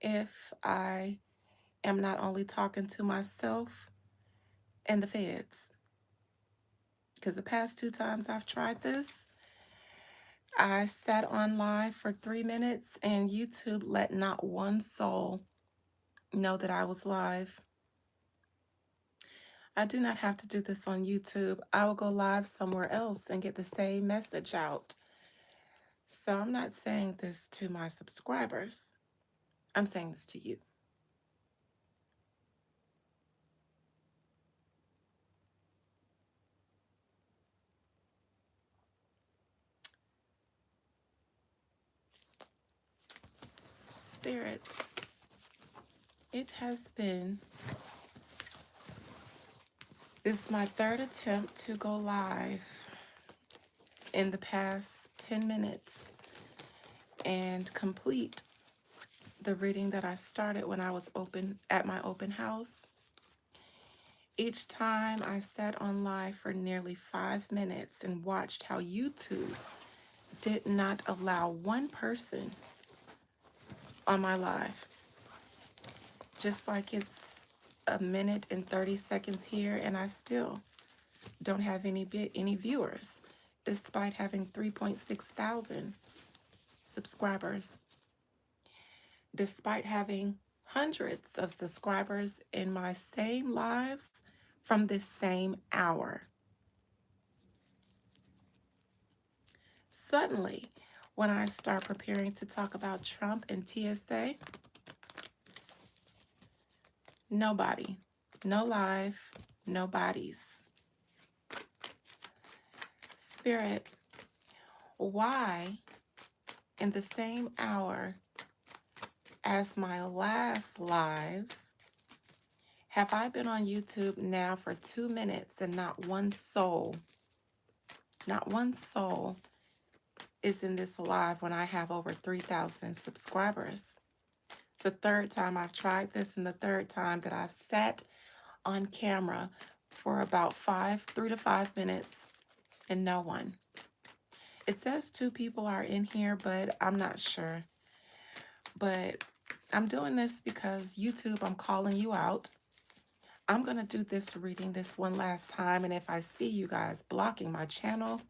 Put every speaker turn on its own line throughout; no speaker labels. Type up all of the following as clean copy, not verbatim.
if I am not only talking to myself and the feds. Because the past 2 times I've tried this, I sat on live for 3 minutes and YouTube let not one soul know that I was live. I do not have to do this on YouTube. I will go live somewhere else and get the same message out. So I'm not saying this to my subscribers. I'm saying this to you. Spirit, it has been, this is my third attempt to go live in the past 10 minutes and complete the reading that I started when I was open at my open house. Each time I sat on live for nearly 5 minutes and watched how YouTube did not allow one person on my live. Just like it's a minute and 30 seconds here and I still don't have any viewers despite having 3.6 thousand subscribers. Despite having hundreds of subscribers in my same lives from this same hour. Suddenly, when I start preparing to talk about Trump and TSA, nobody, no live, no bodies. Spirit, why in the same hour as my last lives have I been on YouTube now for 2 minutes and not one soul is in this live when I have over 3,000 subscribers? It's the third time I've tried this and the third time that I've sat on camera for about 3 to 5 minutes and no one. It says 2 people are in here, but I'm not sure. But I'm doing this because YouTube, I'm calling you out. I'm going to do this reading this one last time. And if I see you guys blocking my channel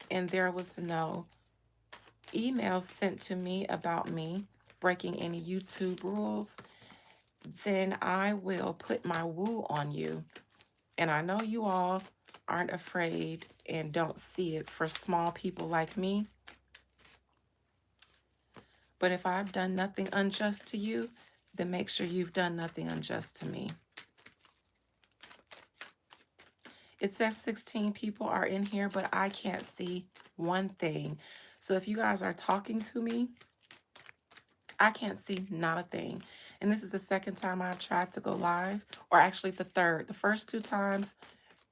and there was no email sent to me about me breaking any YouTube rules, then I will put my woo on you. And I know you all aren't afraid and don't see it for small people like me. But if I've done nothing unjust to you, then make sure you've done nothing unjust to me. It says 16 people are in here, but I can't see one thing. So if you guys are talking to me, I can't see not a thing. And this is the second time I've tried to go live, or actually the third. The first 2 times,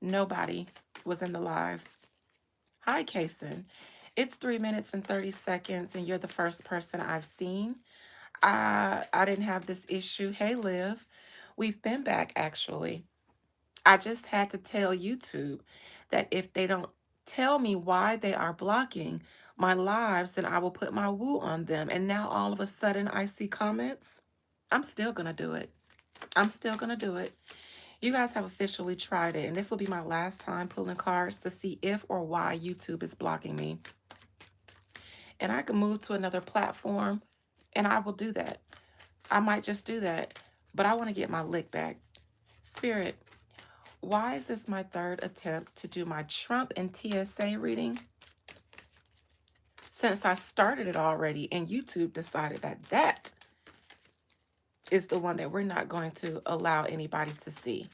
nobody was in the lives. Hi, Kason. It's 3 minutes and 30 seconds, and you're the first person I've seen. I didn't have this issue. Hey, Liv. We've been back, actually. I just had to tell YouTube that if they don't tell me why they are blocking my lives, then I will put my woo on them. And now all of a sudden I see comments. I'm still going to do it. I'm still going to do it. You guys have officially tried it, and this will be my last time pulling cards to see if or why YouTube is blocking me. And I can move to another platform, and I will do that. I might just do that, but I want to get my lick back. Spirit, why is this my third attempt to do my Trump and TSA reading? Since I started it already and YouTube decided that that is the one that we're not going to allow anybody to see.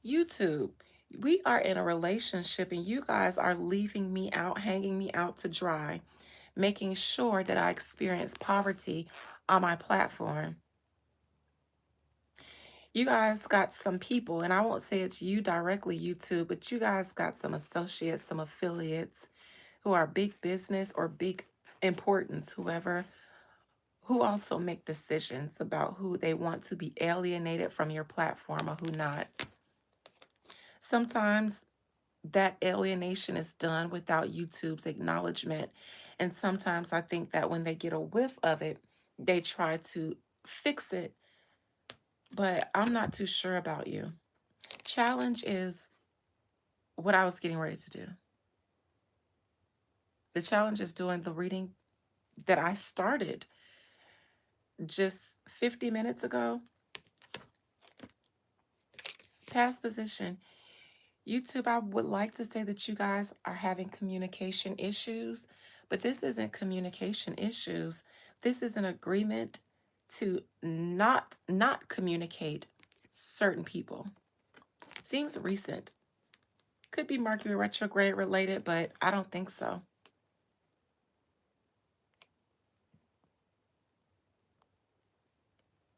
YouTube, we are in a relationship and you guys are leaving me out, hanging me out to dry, making sure that I experience poverty on my platform. You guys got some people, and I won't say it's you directly, YouTube, but you guys got some associates, some affiliates who are big business or big importance, whoever, who also make decisions about who they want to be alienated from your platform or who not. Sometimes that alienation is done without YouTube's acknowledgement. And sometimes I think that when they get a whiff of it, they try to fix it, but I'm not too sure about you. Challenge is what I was getting ready to do. The challenge is doing the reading that I started just 50 minutes ago. Past position. YouTube, I would like to say that you guys are having communication issues, but this isn't communication issues. This is an agreement to not communicate certain people. Seems recent. Could be Mercury retrograde related, but I don't think so.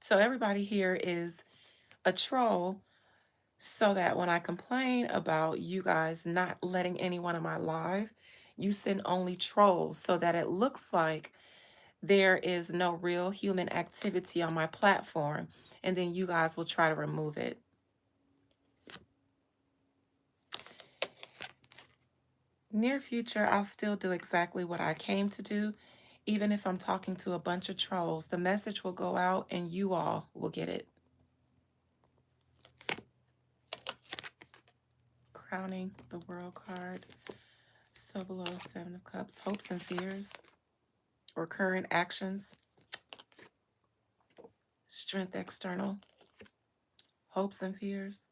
So everybody here is a troll, so that when I complain about you guys not letting anyone in my live, you send only trolls so that it looks like there is no real human activity on my platform, and then you guys will try to remove it. Near future, I'll still do exactly what I came to do. Even if I'm talking to a bunch of trolls, the message will go out and you all will get it. Crowning the World card. So below, Seven of Cups. Hopes and fears. Or current actions. Strength external. Hopes and fears.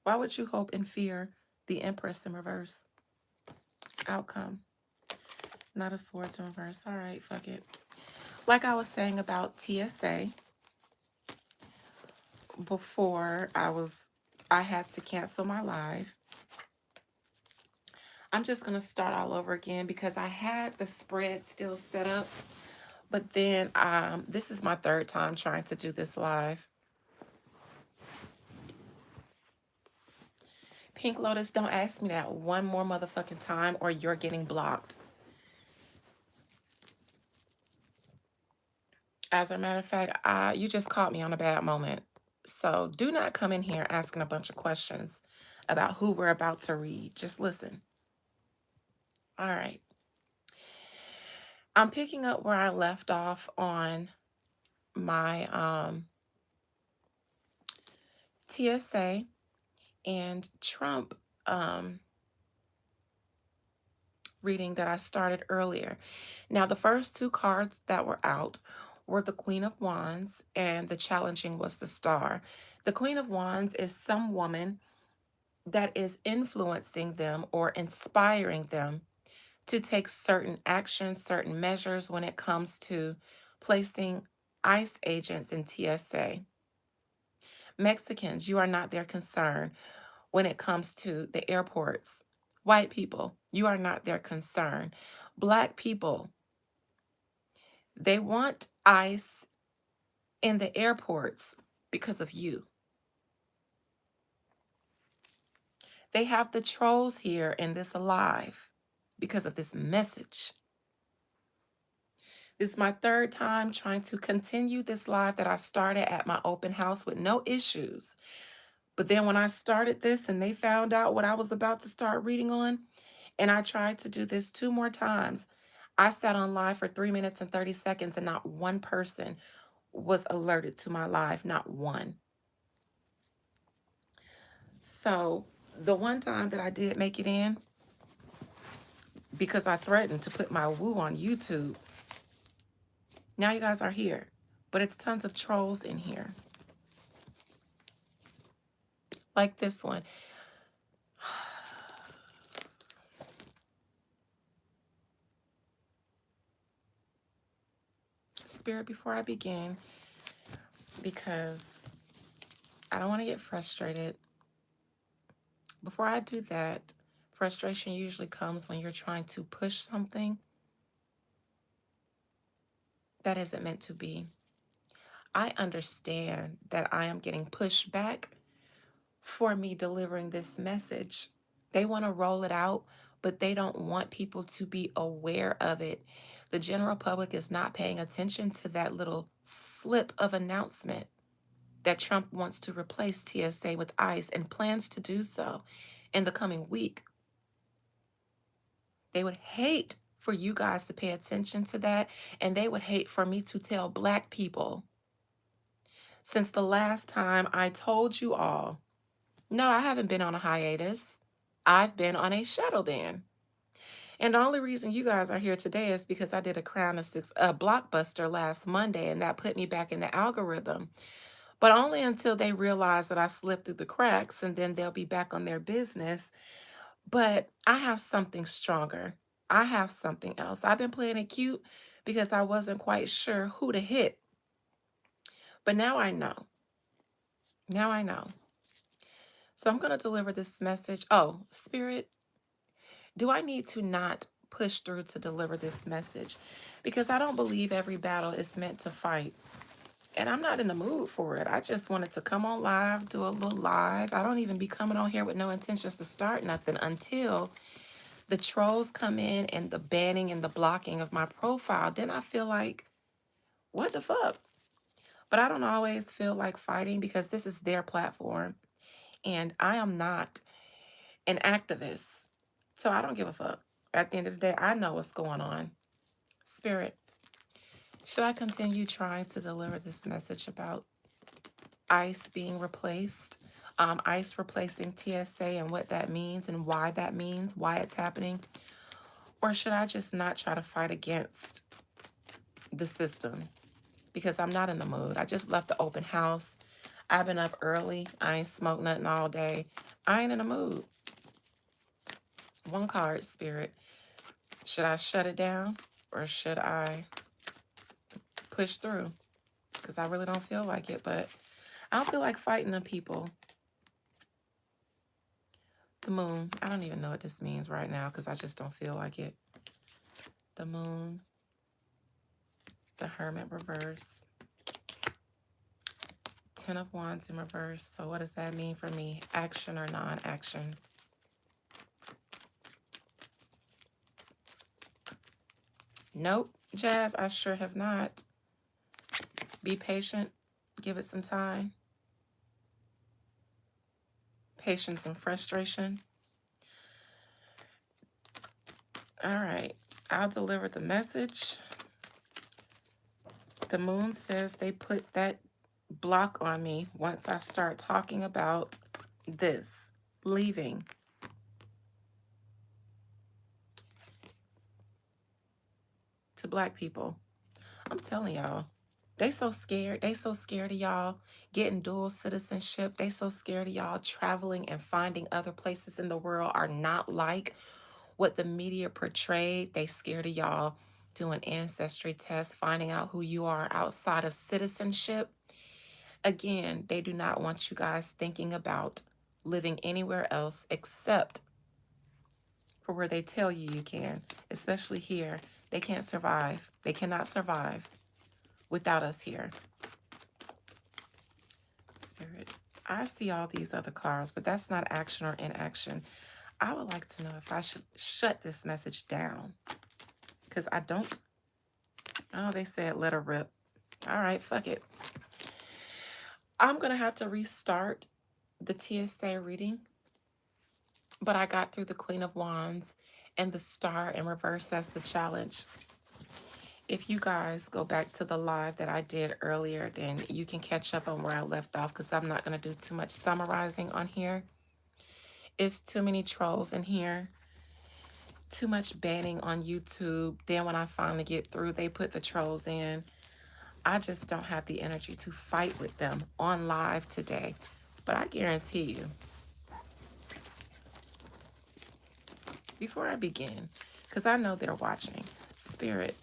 Why would you hope and fear the Empress in reverse? Outcome. Not a Swords in reverse. All right, fuck it. Like I was saying about TSA, before I had to cancel my live. I'm just going to start all over again because I had the spread still set up. But then this is my third time trying to do this live. Pink Lotus, don't ask me that one more motherfucking time or you're getting blocked. As a matter of fact, you just caught me on a bad moment. So do not come in here asking a bunch of questions about who we're about to read. Just listen. All right. I'm picking up where I left off on my TSA and Trump reading that I started earlier. Now, the first two cards that were out were the Queen of Wands and the challenging was the Star. The Queen of Wands is some woman that is influencing them or inspiring them to take certain actions, certain measures when it comes to placing ICE agents in TSA. Mexicans, you are not their concern when it comes to the airports. White people, you are not their concern. Black people, they want ICE in the airports because of you. They have the trolls here in this live because of this message. This is my third time trying to continue this live that I started at my open house with no issues. But then when I started this and they found out what I was about to start reading on, and I tried to do this 2 more times, I sat on live for 3 minutes and 30 seconds and not one person was alerted to my live, not one. So the one time that I did make it in, because I threatened to put my woo on YouTube, now you guys are here. But it's tons of trolls in here. Like this one. Spirit, before I begin, because I don't want to get frustrated. Before I do that, frustration usually comes when you're trying to push something that isn't meant to be. I understand that I am getting pushed back for me delivering this message. They want to roll it out, but they don't want people to be aware of it. The general public is not paying attention to that little slip of announcement that Trump wants to replace TSA with ICE and plans to do so in the coming week. They would hate for you guys to pay attention to that, and they would hate for me to tell Black people. Since the last time I told you all, no, I haven't been on a hiatus. I've been on a shadow ban. And the only reason you guys are here today is because I did a Crown of Six, a blockbuster last Monday, and that put me back in the algorithm. But only until they realize that I slipped through the cracks, and then they'll be back on their business. But I have something stronger. I have something else. I've been playing it cute because I wasn't quite sure who to hit. But now I know. Now I know. So I'm going to deliver this message. Oh, Spirit, do I need to not push through to deliver this message? Because I don't believe every battle is meant to fight. And I'm not in the mood for it. I just wanted to come on live, do a little live. I don't even be coming on here with no intentions to start nothing until the trolls come in and the banning and the blocking of my profile. Then I feel like, what the fuck? But I don't always feel like fighting because this is their platform. And I am not an activist. So I don't give a fuck. At the end of the day, I know what's going on. Spirit, should I continue trying to deliver this message about ICE being replaced? ICE replacing TSA and what that means and why that means, why it's happening? Or should I just not try to fight against the system? Because I'm not in the mood. I just left the open house. I've been up early. I ain't smoked nothing all day. I ain't in the mood. One card, Spirit. Should I shut it down or should I push through? Because I really don't feel like it, but I don't feel like fighting the people. The moon. I don't even know what this means right now because I just don't feel like it. The moon. The Hermit reverse. 10 of Wands in reverse. So what does that mean for me? Action or non-action? Nope, Jazz, I sure have not. Be patient. Give it some time. Patience and frustration. All right, I'll deliver the message. The moon says they put that block on me once I start talking about this, leaving. To Black people, I'm telling y'all, they so scared. They so scared of y'all getting dual citizenship. They so scared of y'all traveling and finding other places in the world are not like what the media portrayed. They scared of y'all doing ancestry tests, finding out who you are outside of citizenship. Again, they do not want you guys thinking about living anywhere else except for where they tell you you can, especially here. They can't survive. They cannot survive without us here. Spirit, I see all these other cards, but that's not action or inaction. I would like to know if I should shut this message down because I don't. Oh, they said let her rip. All right, fuck it. I'm going to have to restart the TSA reading, but I got through the Queen of Wands and the Star in reverse as the challenge. If you guys go back to the live that I did earlier, then you can catch up on where I left off because I'm not going to do too much summarizing on here. It's too many trolls in here. Too much banning on YouTube. Then when I finally get through, they put the trolls in. I just don't have the energy to fight with them on live today. But I guarantee you, before I begin, because I know they're watching, Spirit,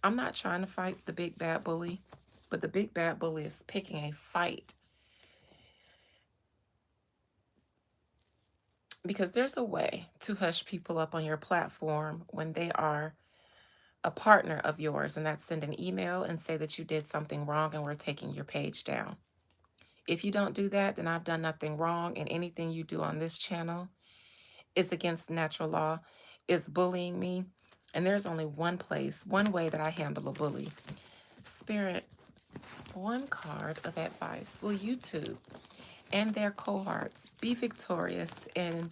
I'm not trying to fight the big bad bully, but the big bad bully is picking a fight. Because there's a way to hush people up on your platform when they are a partner of yours, and that's send an email and say that you did something wrong and we're taking your page down. If you don't do that, then I've done nothing wrong, and anything you do on this channel is against natural law, is bullying me. And there's only one place, one way that I handle a bully. Spirit, one card of advice. Will YouTube and their cohorts be victorious in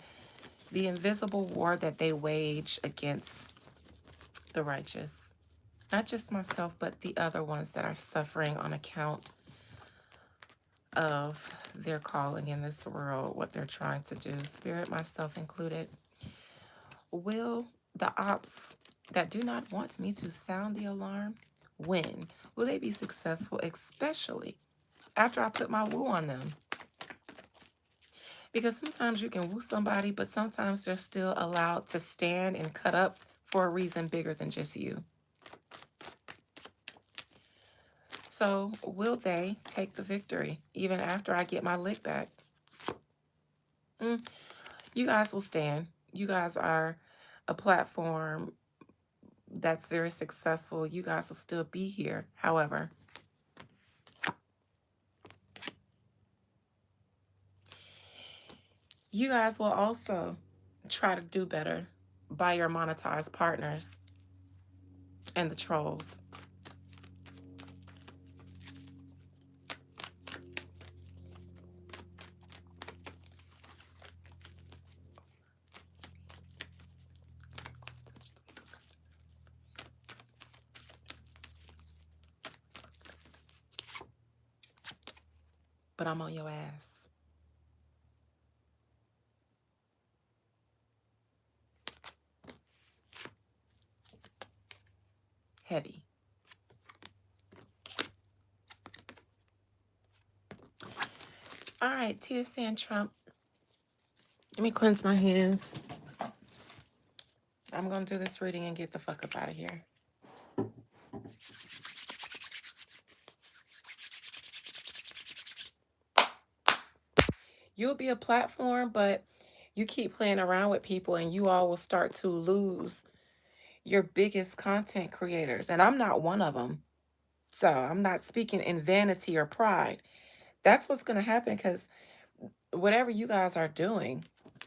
The invisible war that they wage against the righteous. Not just myself, but the other ones that are suffering on account of their calling in this world, what they're trying to do, Spirit, myself included. Will the ops that do not want me to sound the alarm win? Will they be successful, especially after I put my woo on them? Because sometimes you can woo somebody, but sometimes they're still allowed to stand and cut up for a reason bigger than just you. So will they take the victory even after I get my lick back? You guys will stand. You guys are a platform that's very successful. You guys will still be here. However, you guys will also try to do better by your monetized partners and the trolls. But I'm on your ass. Heavy. All right, TSA and Trump. Let me cleanse my hands. I'm going to do this reading and get the fuck up out of here. You'll be a platform, but you keep playing around with people and you all will start to lose your biggest content creators. And I'm not one of them. So I'm not speaking in vanity or pride. That's what's going to happen because whatever you guys are doing,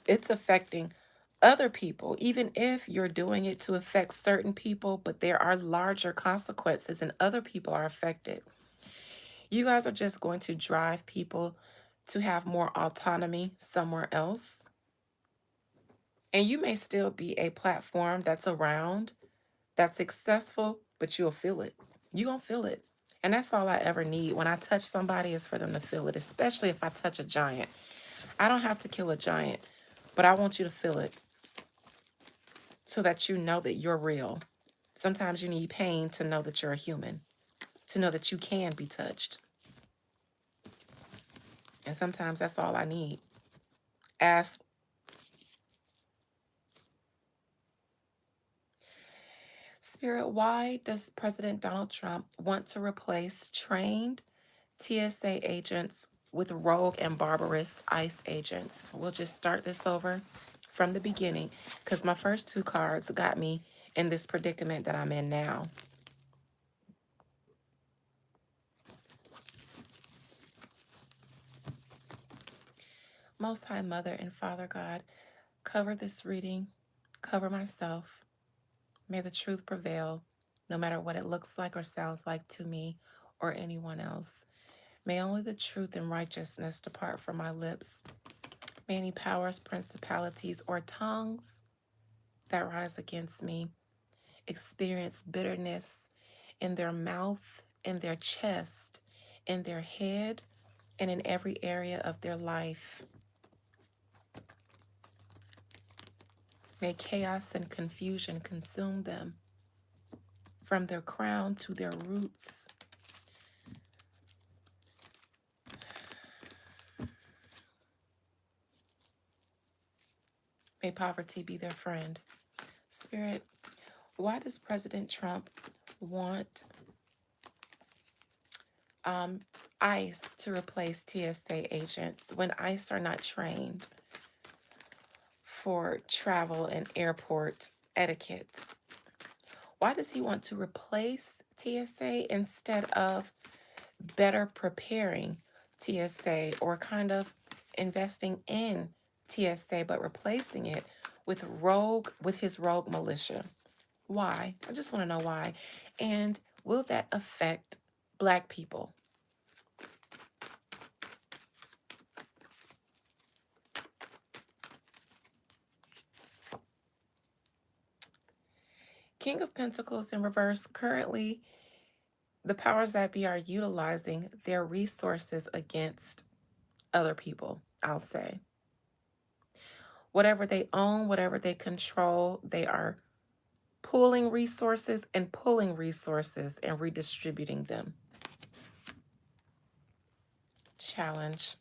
it's affecting other people, even if you're doing it to affect certain people, but there are larger consequences and other people are affected. You guys are just going to drive people to have more autonomy somewhere else. And you may still be a platform that's around, that's successful, but you'll feel it. You're going to feel it. And that's all I ever need when I touch somebody is for them to feel it, especially if I touch a giant. I don't have to kill a giant, but I want you to feel it so that you know that you're real. Sometimes you need pain to know that you're a human, to know that you can be touched. And sometimes that's all I need. Ask. Spirit, why does President Donald Trump want to replace trained TSA agents with rogue and barbarous ICE agents? We'll just start this over from the beginning because my first two cards got me in this predicament that I'm in now. Most High Mother and Father God, cover this reading, cover myself. May the truth prevail, no matter what it looks like or sounds like to me or anyone else. May only the truth and righteousness depart from my lips. May any powers, principalities, or tongues that rise against me experience bitterness in their mouth, in their chest, in their head, and in every area of their life. May chaos and confusion consume them from their crown to their roots. May poverty be their friend. Spirit, why does President Trump want ICE to replace TSA agents when ICE are not trained for travel and airport etiquette? Why does he want to replace TSA instead of better preparing TSA or kind of investing in TSA but replacing it with his rogue militia? Why? I just want to know why. And will that affect Black people? King of Pentacles in reverse. Currently, the powers that be are utilizing their resources against other people, I'll say. Whatever they own, whatever they control, they are pooling resources and pulling resources and redistributing them. Challenge.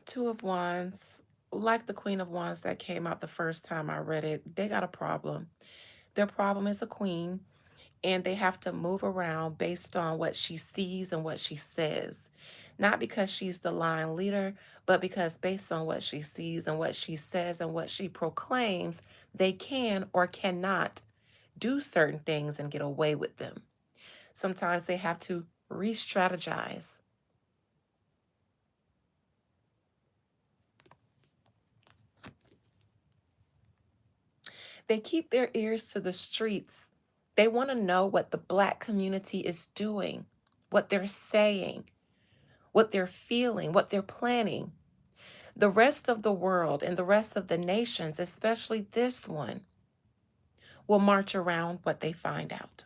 Two of Wands, like the Queen of Wands that came out the first time I read it, they got a problem. Their problem is a queen, and they have to move around based on what she sees and what she says. Not because she's the line leader, but because based on what she sees and what she says and what she proclaims, they can or cannot do certain things and get away with them. Sometimes they have to re-strategize. They keep their ears to the streets. They want to know what the Black community is doing, what they're saying, what they're feeling, what they're planning. The rest of the world and the rest of the nations, especially this one, will march around what they find out.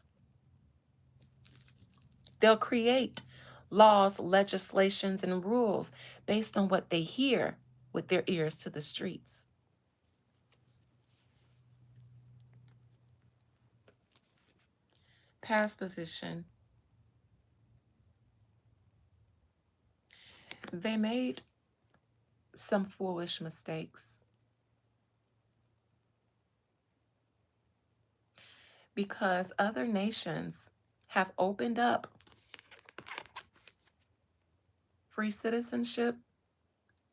They'll create laws, legislations, and rules based on what they hear with their ears to the streets. Past position. They made some foolish mistakes because other nations have opened up free citizenship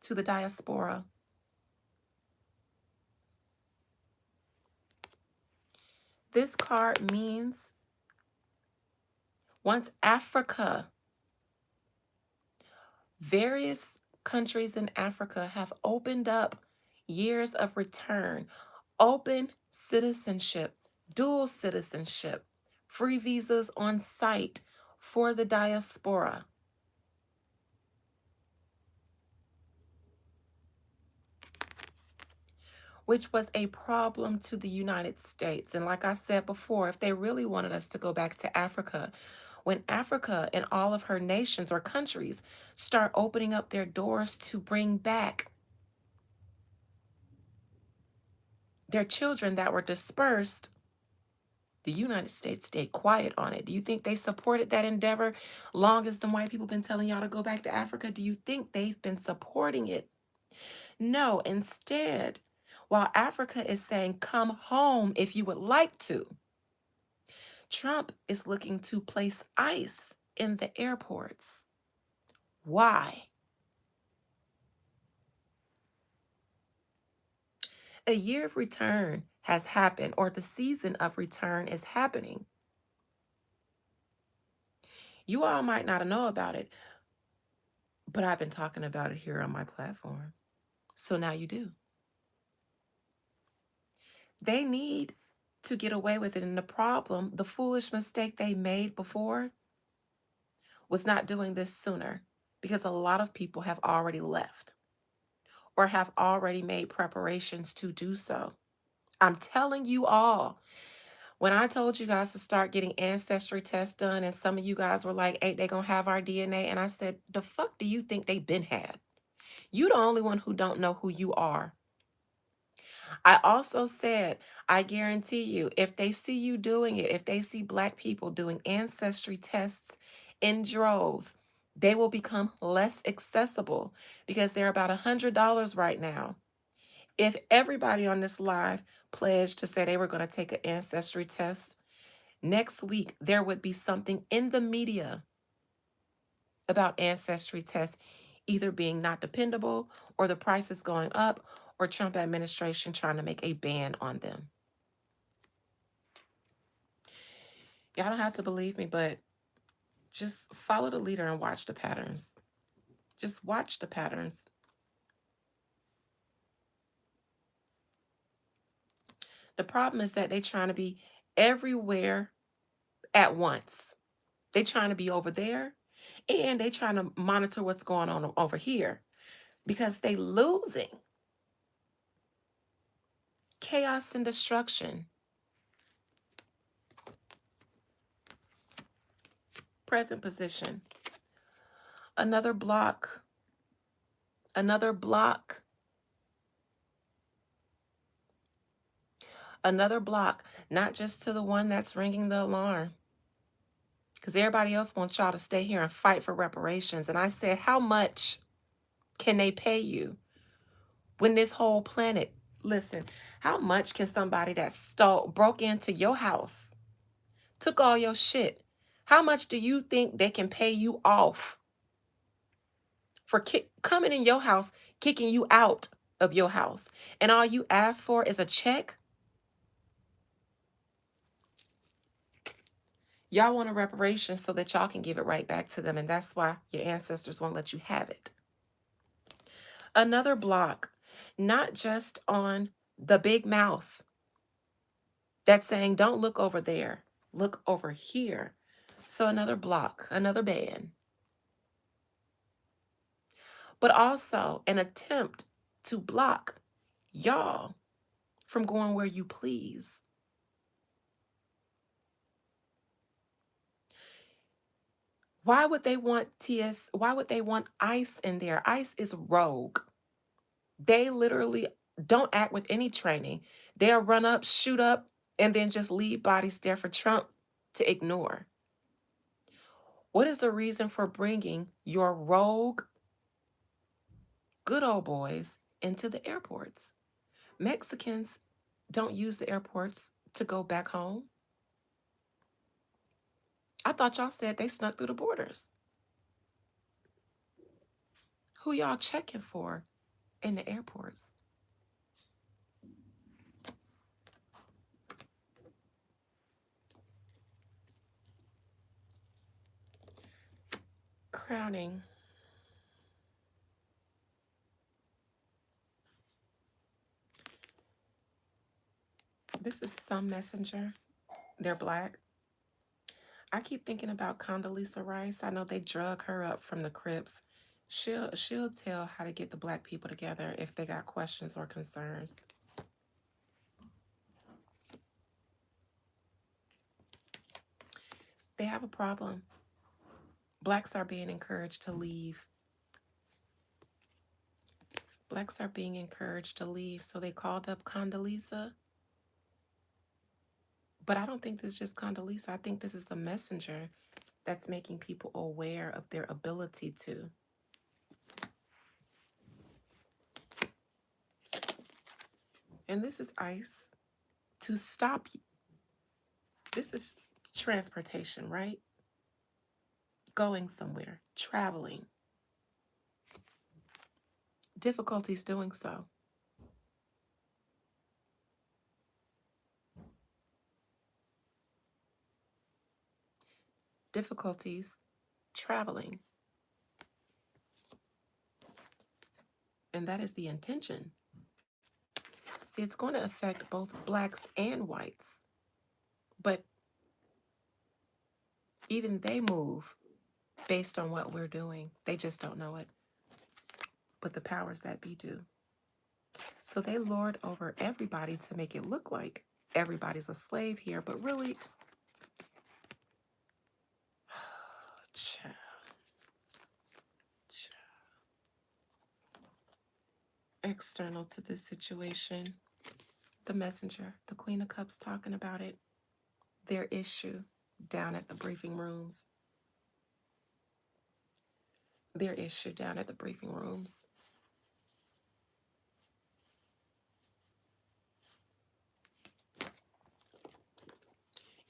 to the diaspora. This card means once Africa, various countries in Africa have opened up years of return, open citizenship, dual citizenship, free visas on site for the diaspora. Which was a problem to the United States. And like I said before, if they really wanted us to go back to Africa, when Africa and all of her nations or countries start opening up their doors to bring back their children that were dispersed, the United States stayed quiet on it. Do you think they supported that endeavor long as the white people been telling y'all to go back to Africa? Do you think they've been supporting it? No, instead, while Africa is saying, come home if you would like to, Trump is looking to place ICE in the airports. Why? A year of return has happened, or the season of return is happening. You all might not know about it, but I've been talking about it here on my platform. So now you do. They need to get away with it. And the problem, the foolish mistake they made before was not doing this sooner, because a lot of people have already left or have already made preparations to do so. I'm telling you all, when I told you guys to start getting ancestry tests done, and some of you guys were like, ain't they gonna have our DNA? And I said, the fuck do you think they been had? You the only one who don't know who you are. I also said, I guarantee you, if they see you doing it, if they see Black people doing ancestry tests in droves, they will become less accessible because they're about $100 right now. If everybody on this live pledged to say they were going to take an ancestry test, next week there would be something in the media about ancestry tests either being not dependable or the prices going up or Trump administration trying to make a ban on them. Y'all don't have to believe me, but just follow the leader and watch the patterns. Just watch the patterns. The problem is that they're trying to be everywhere at once. They're trying to be over there and they're trying to monitor what's going on over here because they losing. Chaos and destruction. Present position. Another block. Another block. Another block. Not just to the one that's ringing the alarm. Because everybody else wants y'all to stay here and fight for reparations. And I said, how much can they pay you when this whole planet, listen, how much can somebody that broke into your house, took all your shit, how much do you think they can pay you off for coming in your house, kicking you out of your house, and all you ask for is a check? Y'all want a reparation so that y'all can give it right back to them, and that's why your ancestors won't let you have it. Another block, not just on the big mouth that's saying, don't look over there, look over here. So another block, another ban. But also an attempt to block y'all from going where you please. Why would they want Why would they want ICE in there? ICE is rogue. They literally don't act with any training. They'll run up, shoot up, and then just leave bodies there for Trump to ignore. What is the reason for bringing your rogue, good old boys into the airports? Mexicans don't use the airports to go back home. I thought y'all said they snuck through the borders. Who y'all checking for in the airports? Crowning. This is some messenger. They're black. I keep thinking about Condoleezza Rice. I know they drug her up from the Crips. She'll tell how to get the black people together if they got questions or concerns. They have a problem. Blacks are being encouraged to leave. Blacks are being encouraged to leave. So they called up Condoleezza. But I don't think this is just Condoleezza. I think this is the messenger that's making people aware of their ability to. And this is ICE to stop you. This is transportation, right? Going somewhere, traveling. Difficulties doing so. Difficulties traveling. And that is the intention. See, it's going to affect both blacks and whites. But even they move based on what we're doing. They just don't know it. But the powers that be do. So they lord over everybody to make it look like everybody's a slave here. But really, external to this situation, the messenger, the Queen of Cups talking about it, their issue down at the briefing rooms. Their issue down at the briefing rooms.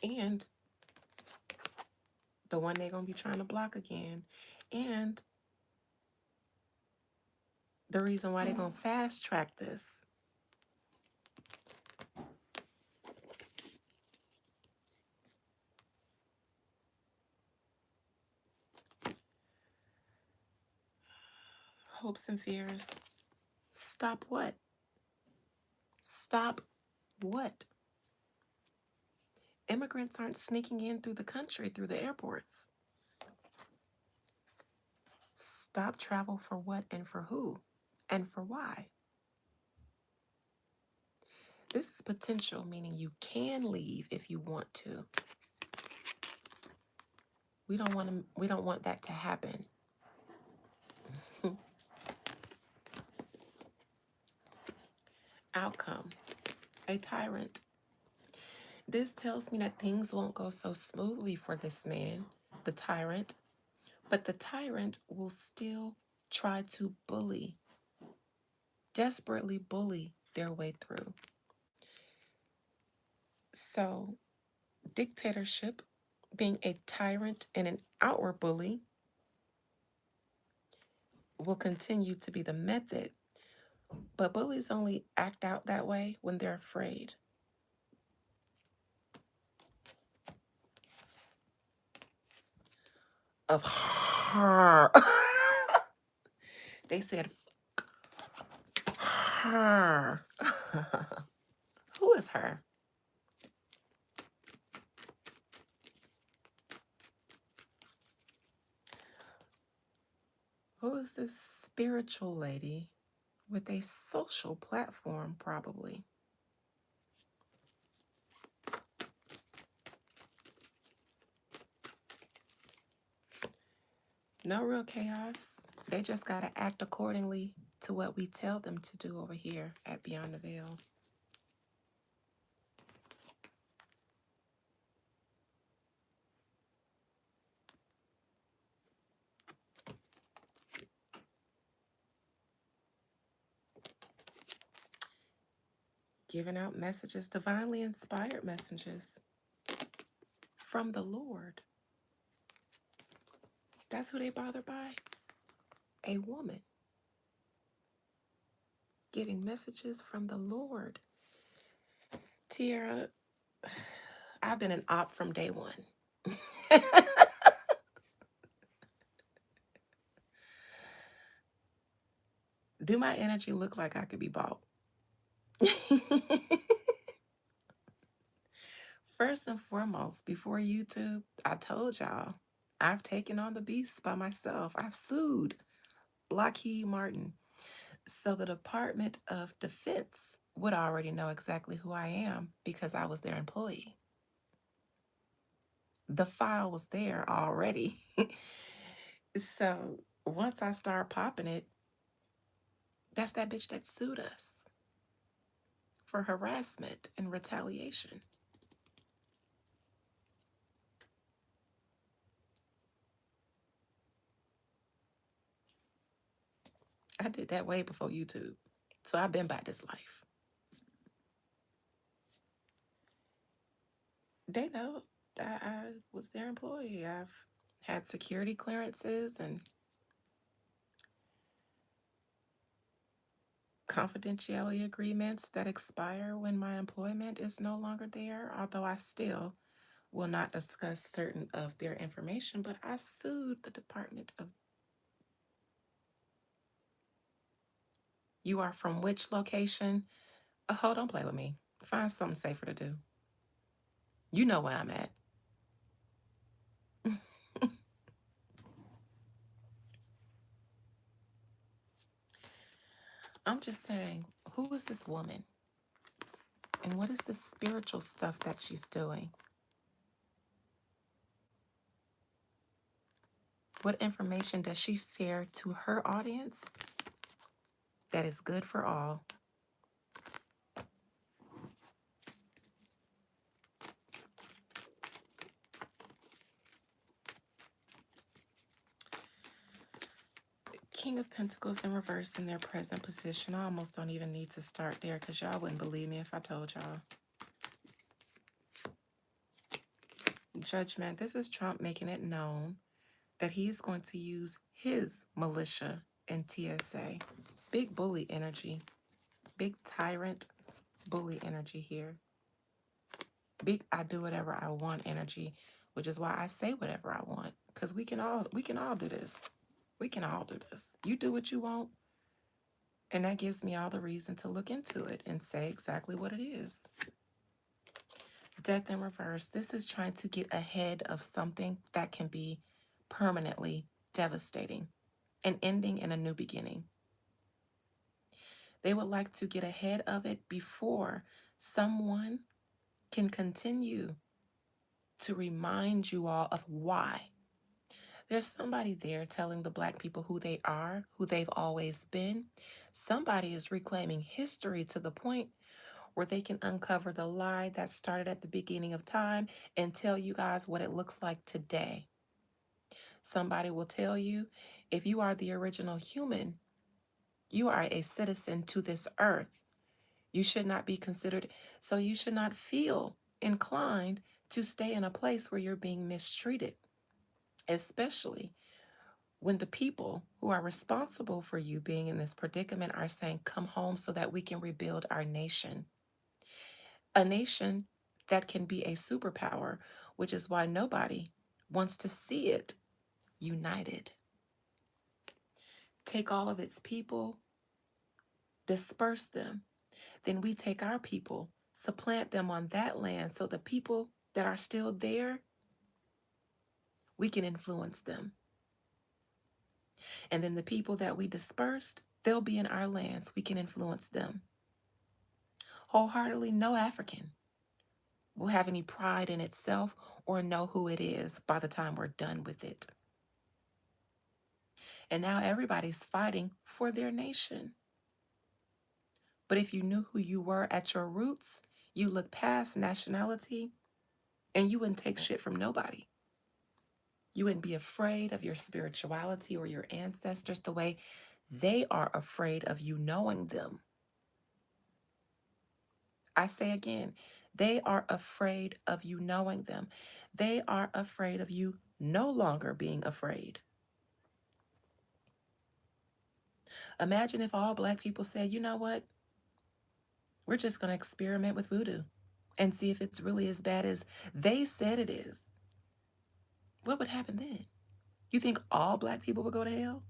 And the one they're going to be trying to block again. And the reason why they're going to fast track this. Hopes and fears. Stop what? Stop what? Immigrants aren't sneaking in through the country, through the airports. Stop travel for what and for who and for why? This is potential, meaning you can leave if you want to. We don't want that to happen. Outcome. A tyrant. This tells me that things won't go so smoothly for this man, the tyrant, but the tyrant will still try to bully, desperately bully their way through. So, dictatorship, being a tyrant and an outward bully, will continue to be the method, but bullies only act out that way when they're afraid. Of her. They said her. Who is her? Who is this spiritual lady with a social platform, probably? No real chaos. They just got to act accordingly to what we tell them to do over here at Beyond the Veil. Giving out messages, divinely inspired messages from the Lord. That's who they bother by. A woman giving messages from the Lord. Tiara, I've been an op from day one. Do my energy look like I could be bought? First and foremost, before YouTube, I told y'all, I've taken on the beast by myself. I've sued Lockheed Martin. So the Department of Defense would already know exactly who I am because I was their employee. The file was there already. So once I start popping it, that's that bitch that sued us for harassment and retaliation. I did that way before YouTube. So I've been by this life. They know I was their employee. I've had security clearances and confidentiality agreements that expire when my employment is no longer there, although I still will not discuss certain of their information, but I sued the Department of... You are from which location? Oh, don't play with me. Find something safer to do. You know where I'm at. I'm just saying, who is this woman? And what is the spiritual stuff that she's doing? What information does she share to her audience that is good for all? King of Pentacles in reverse in their present position. I almost don't even need to start there because y'all wouldn't believe me if I told y'all. Judgment. This is Trump making it known that he's going to use his militia and TSA. Big bully energy. Big tyrant bully energy here. Big I do whatever I want energy, which is why I say whatever I want. Because we can all do this. We can all do this. You do what you want. And that gives me all the reason to look into it and say exactly what it is. Death in reverse. This is trying to get ahead of something that can be permanently devastating. An ending and a new beginning. They would like to get ahead of it before someone can continue to remind you all of why There's somebody there telling the Black people who they are, who they've always been. Somebody is reclaiming history to the point where they can uncover the lie that started at the beginning of time and tell you guys what it looks like today. Somebody will tell you, if you are the original human, you are a citizen to this earth. You should not be considered, so you should not feel inclined to stay in a place where you're being mistreated, especially when the people who are responsible for you being in this predicament are saying, come home so that we can rebuild our nation. A nation that can be a superpower, which is why nobody wants to see it united. Take all of its people, disperse them. Then we take our people, supplant them on that land so the people that are still there, we can influence them. And then the people that we dispersed, they'll be in our lands. We can influence them. Wholeheartedly, no African will have any pride in itself or know who it is by the time we're done with it. And now everybody's fighting for their nation. But if you knew who you were at your roots, you look past nationality and you wouldn't take shit from nobody. You wouldn't be afraid of your spirituality or your ancestors the way they are afraid of you knowing them. I say again, they are afraid of you knowing them. They are afraid of you no longer being afraid. Imagine if all Black people said, you know what? We're just going to experiment with voodoo and see if it's really as bad as they said it is. What would happen then? You think all Black people would go to hell?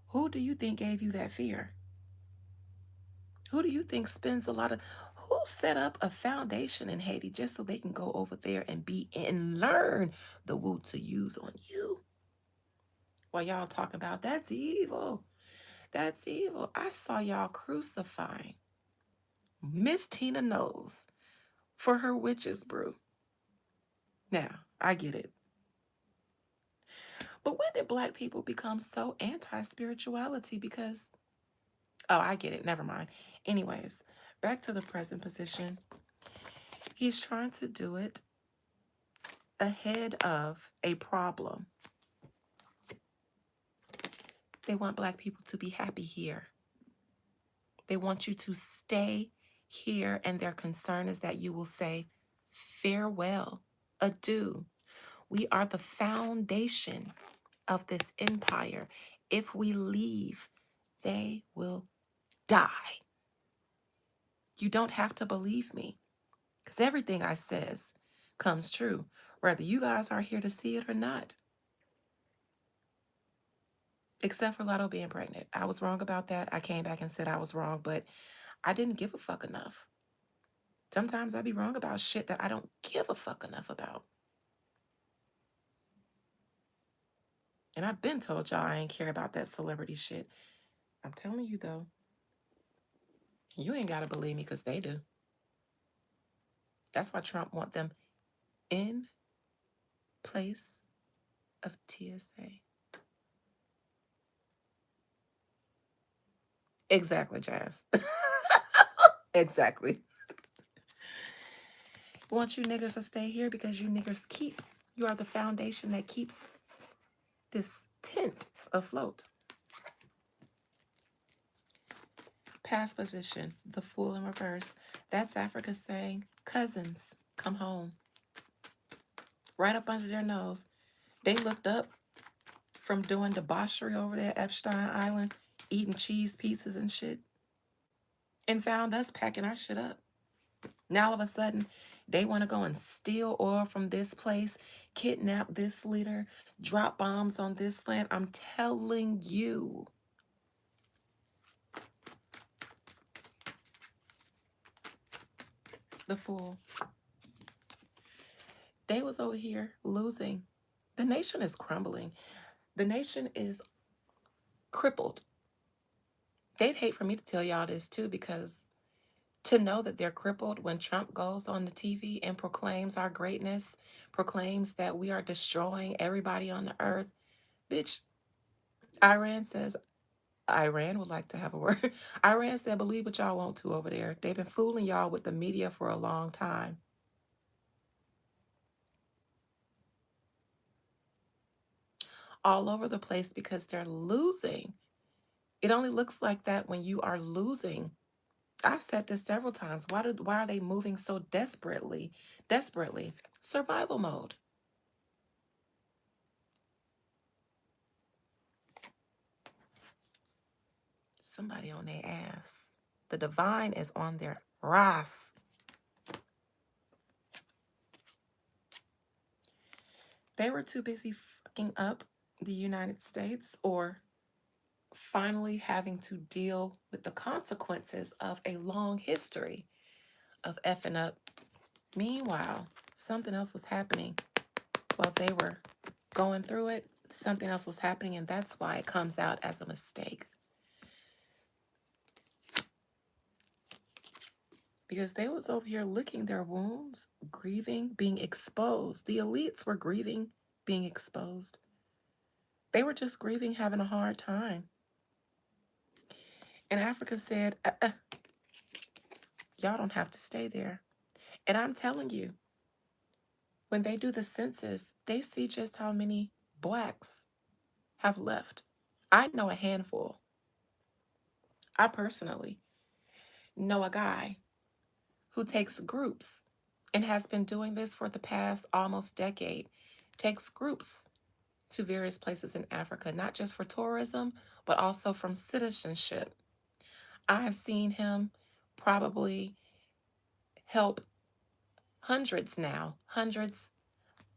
Who do you think gave you that fear? Who do you think spends a lot of, who set up a foundation in Haiti just so they can go over there and be and learn the woo to use on you? While y'all talking about that's evil. That's evil. I saw y'all crucifying Miss Tina Knowles for her witch's brew. Now, I get it. But when did Black people become so anti-spirituality? Because, oh, I get it. Never mind. Anyways, back to the present position. He's trying to do it ahead of a problem. They want Black people to be happy here. They want you to stay here, and their concern is that you will say, farewell, adieu. We are the foundation of this empire. If we leave, they will die. You don't have to believe me, because everything I says comes true, whether you guys are here to see it or not. Except for Lotto being pregnant. I was wrong about that. I came back and said I was wrong, but I didn't give a fuck enough. Sometimes I be wrong about shit that I don't give a fuck enough about. And I've been told y'all I ain't care about that celebrity shit. I'm telling you though, you ain't got to believe me because they do. That's why Trump want them in place of TSA. Exactly, Jazz. Exactly. Want you niggers to stay here because you niggers you are the foundation that keeps this tent afloat. Past position, the Fool in reverse. That's Africa saying, cousins, come home. Right up under their nose. They looked up from doing debauchery over there at Epstein Island, eating cheese pizzas and shit, and found us packing our shit up. Now all of a sudden, they want to go and steal oil from this place, kidnap this leader, drop bombs on this land. I'm telling you. The Fool. They was over here losing. The nation is crumbling. The nation is crippled. They'd hate for me to tell y'all this too, because To know that they're crippled when Trump goes on the TV and proclaims our greatness, proclaims that we are destroying everybody on the earth. Bitch, Iran says, Iran would like to have a word. Iran said, believe what y'all want to over there. They've been fooling y'all with the media for a long time. All over the place because they're losing. It only looks like that when you are losing. I've said this several times. Why are they moving so desperately? Desperately. Survival mode. Somebody on their ass. The divine is on their ass. They were too busy fucking up the United States or finally having to deal with the consequences of a long history of effing up. Meanwhile, something else was happening while they were going through it. Something else was happening, and that's why it comes out as a mistake. Because they was over here licking their wounds, grieving, being exposed. The elites were grieving, being exposed. They were just grieving, having a hard time. And Africa said, y'all don't have to stay there. And I'm telling you, when they do the census, they see just how many blacks have left. I know a handful. I personally know a guy who takes groups and has been doing this for the past almost decade, takes groups to various places in Africa, not just for tourism, but also from citizenship. I have seen him probably help hundreds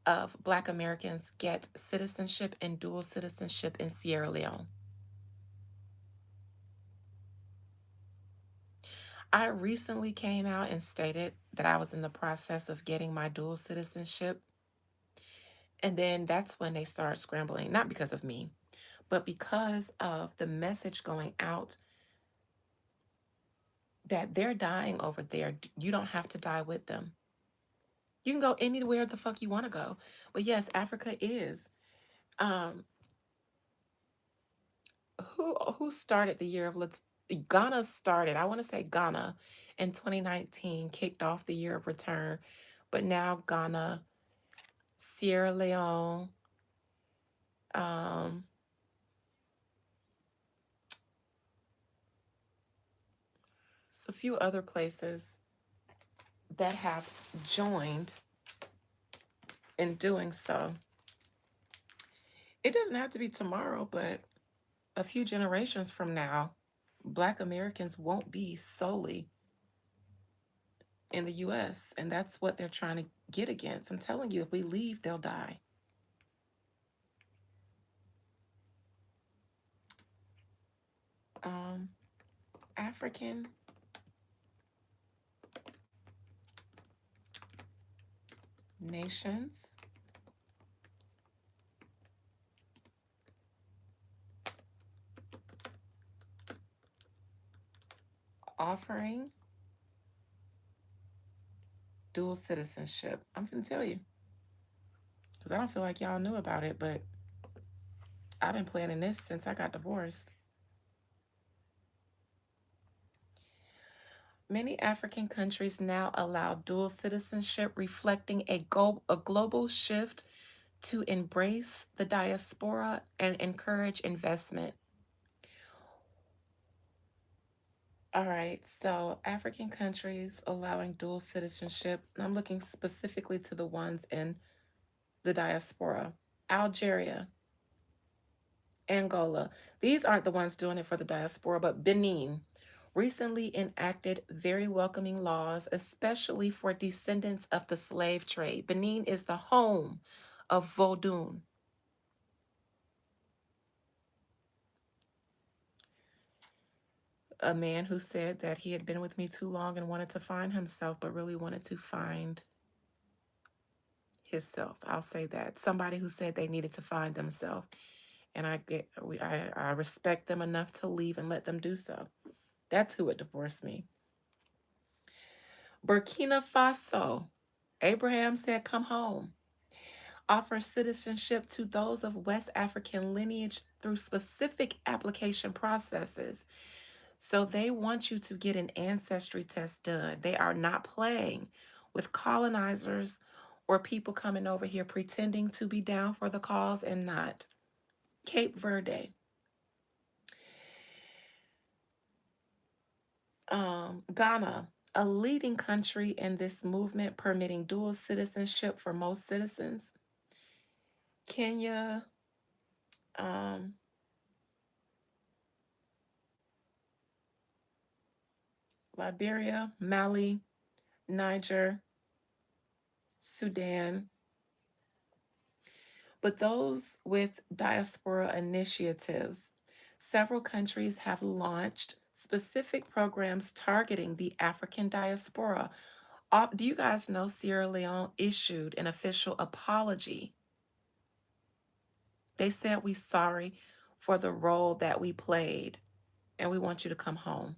of Black Americans get citizenship and dual citizenship in Sierra Leone. I recently came out and stated that I was in the process of getting my dual citizenship. And then that's when they started scrambling, not because of me, but because of the message going out that they're dying over there. You don't have to die with them. You can go anywhere the fuck you want to go. But yes, Africa is. Um, who started the year of let's Ghana started, I want to say Ghana in 2019 kicked off the year of return, but now Ghana, Sierra Leone, um, a few other places that have joined in doing so. It doesn't have to be tomorrow, but a few generations from now, Black Americans won't be solely in the US. And that's what they're trying to get against. I'm telling you, if we leave, they'll die. African nations offering dual citizenship. I'm going to tell you because I don't feel like y'all knew about it, but I've been planning this since I got divorced. Many African countries now allow dual citizenship, reflecting a global shift to embrace the diaspora and encourage investment. All right, so African countries allowing dual citizenship. I'm looking specifically to the ones in the diaspora. Algeria, Angola. These aren't the ones doing it for the diaspora, but Benin recently enacted very welcoming laws, especially for descendants of the slave trade. Benin is the home of Vodun. A man who said that he had been with me too long and wanted to find himself, but really wanted to find himself. I'll say that. Somebody who said they needed to find themselves. And I respect them enough to leave and let them do so. That's who would divorce me. Burkina Faso, Abraham said, come home. Offers citizenship to those of West African lineage through specific application processes. So they want you to get an ancestry test done. They are not playing with colonizers or people coming over here pretending to be down for the cause and not. Cape Verde. Ghana, a leading country in this movement, permitting dual citizenship for most citizens. Kenya, um, Liberia, Mali, Niger, Sudan. But those with diaspora initiatives, several countries have launched specific programs targeting the African diaspora. Do you guys know Sierra Leone issued an official apology? They said, we're sorry for the role that we played, and we want you to come home.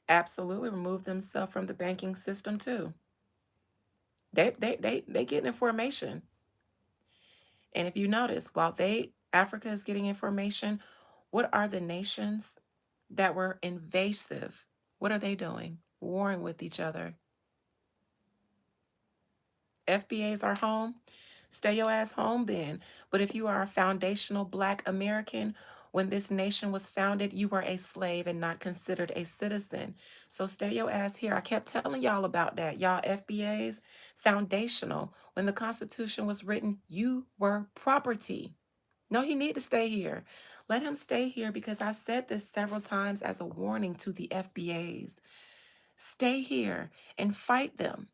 Absolutely remove themselves from the banking system too. They get information. And if you notice, while Africa is getting information, what are the nations that were invasive? What are they doing? Warring with each other. FBAs are home. Stay your ass home then. But if you are a foundational Black American, when this nation was founded, you were a slave and not considered a citizen. So stay your ass here. I kept telling y'all about that. Y'all FBAs, foundational. When the Constitution was written, you were property. No, he need to stay here. Let him stay here because I've said this several times as a warning to the FBAs. Stay here and fight them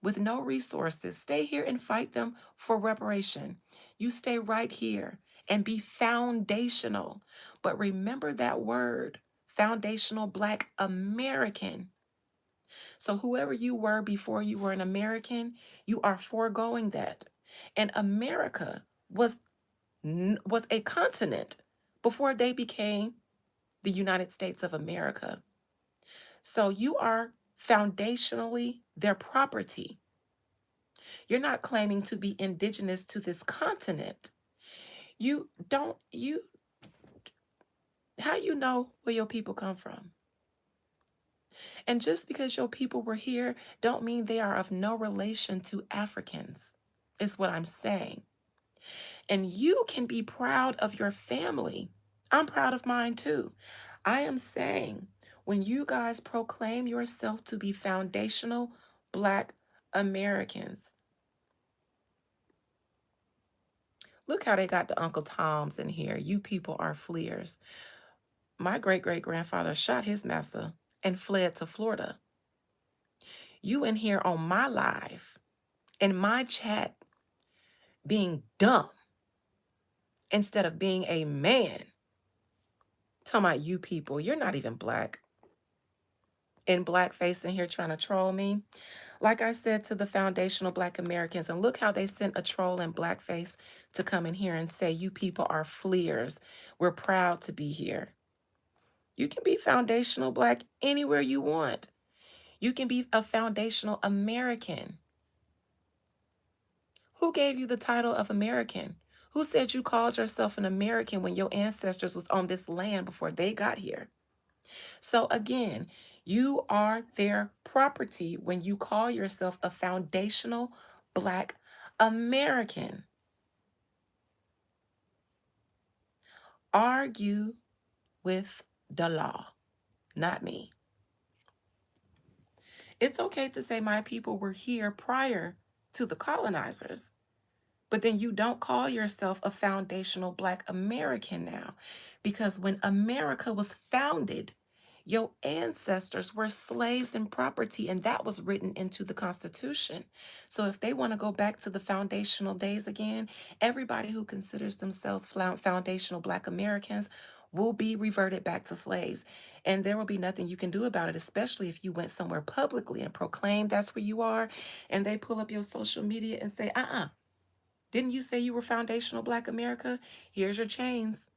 with no resources. Stay here and fight them for reparation. You stay right here and be foundational. But remember that word, foundational Black American. So whoever you were before you were an American, you are foregoing that. And America was a continent before they became the United States of America. So you are foundationally their property. You're not claiming to be indigenous to this continent. You don't, you, how you know where your people come from? And just because your people were here don't mean they are of no relation to Africans, is what I'm saying. And you can be proud of your family. I'm proud of mine too. I am saying when you guys proclaim yourself to be foundational Black Americans, look how they got the Uncle Toms in here. You people are fleers. My great-great-grandfather shot his master and fled to Florida. You in here on my live, in my chat, being dumb instead of being a man. Talking about you people, you're not even Black. In blackface in here trying to troll me. Like I said to the foundational Black Americans, and look how they sent a troll in blackface to come in here and say, you people are fleers. We're proud to be here. You can be foundational Black anywhere you want. You can be a foundational American. Who gave you the title of American? Who said you called yourself an American when your ancestors was on this land before they got here? So again, you are their property when you call yourself a foundational Black American. Argue with the law, not me. It's okay to say my people were here prior to the colonizers, but then you don't call yourself a foundational Black American now, because when America was founded, your ancestors were slaves and property, and that was written into the Constitution. So if they want to go back to the foundational days again, everybody who considers themselves foundational Black Americans will be reverted back to slaves. And there will be nothing you can do about it, especially if you went somewhere publicly and proclaimed that's where you are, and they pull up your social media and say, didn't you say you were foundational Black America? Here's your chains.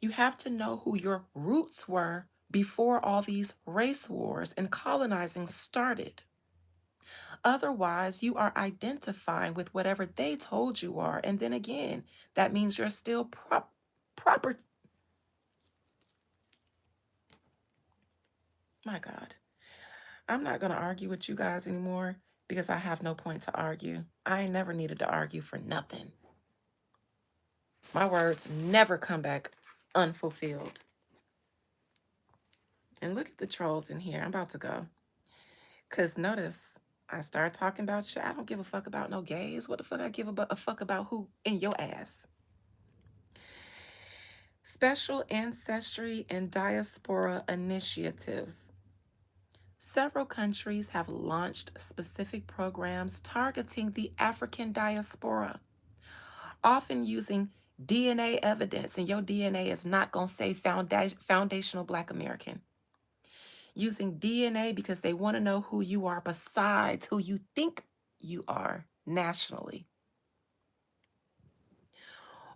You have to know who your roots were before all these race wars and colonizing started. Otherwise, you are identifying with whatever they told you are. And then again, that means you're still proper. My God. I'm not going to argue with you guys anymore because I have no point to argue. I ain't never needed to argue for nothing. My words never come back unfulfilled. And look at the trolls in here. I'm about to go. Because notice, I start talking about shit. I don't give a fuck about no gays. What the fuck I give a fuck about who in your ass? Special ancestry and diaspora initiatives. Several countries have launched specific programs targeting the African diaspora, often using DNA evidence, and your DNA is not going to say foundational Black American. Using DNA because they want to know who you are besides who you think you are nationally.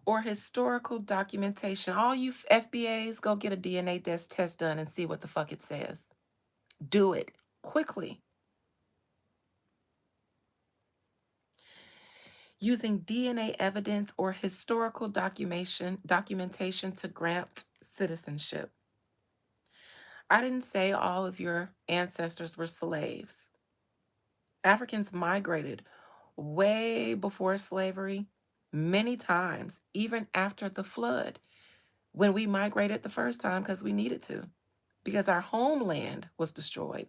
Or historical documentation. All you FBAs, go get a DNA test done and see what the fuck it says. Do it quickly. Using DNA evidence or historical documentation to grant citizenship. I didn't say all of your ancestors were slaves. Africans migrated way before slavery, many times, even after the flood, when we migrated the first time because we needed to, because our homeland was destroyed.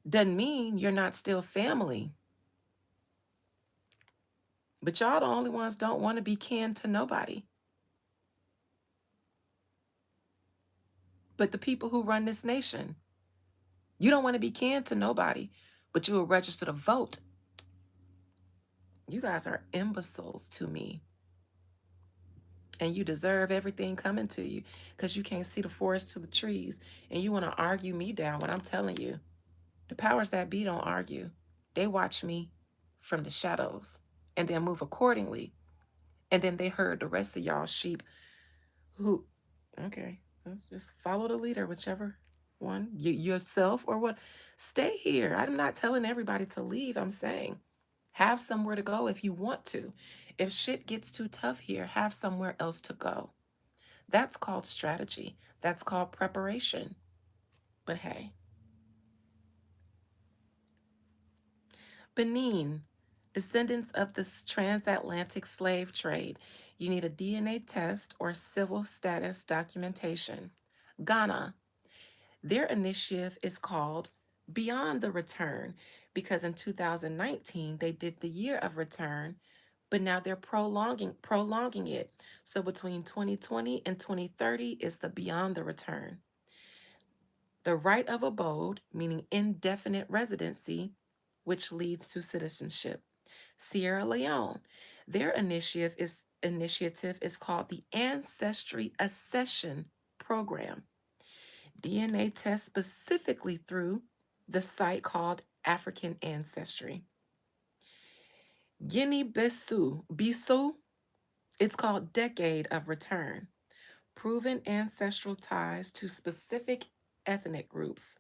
Doesn't mean you're not still family. But y'all the only ones don't want to be kin to nobody. But the people who run this nation, you don't want to be kin to nobody, but you will register to vote. You guys are imbeciles to me. And you deserve everything coming to you because you can't see the forest to the trees. And you want to argue me down when I'm telling you. The powers that be don't argue. They watch me from the shadows and then move accordingly. And then they herd the rest of y'all sheep who, okay, let's just follow the leader, whichever one, yourself or what. Stay here. I'm not telling everybody to leave. I'm saying have somewhere to go if you want to. If shit gets too tough here, have somewhere else to go. That's called strategy. That's called preparation. But hey. Benin, descendants of this transatlantic slave trade. You need a DNA test or civil status documentation. Ghana, their initiative is called Beyond the Return because in 2019 they did the year of return, but now they're prolonging it. So between 2020 and 2030 is the Beyond the Return. The right of abode, meaning indefinite residency, which leads to citizenship. Sierra Leone, their initiative is called the Ancestry Accession Program. DNA test specifically through the site called African Ancestry. Guinea-Bissau, it's called Decade of Return. Proven ancestral ties to specific ethnic groups.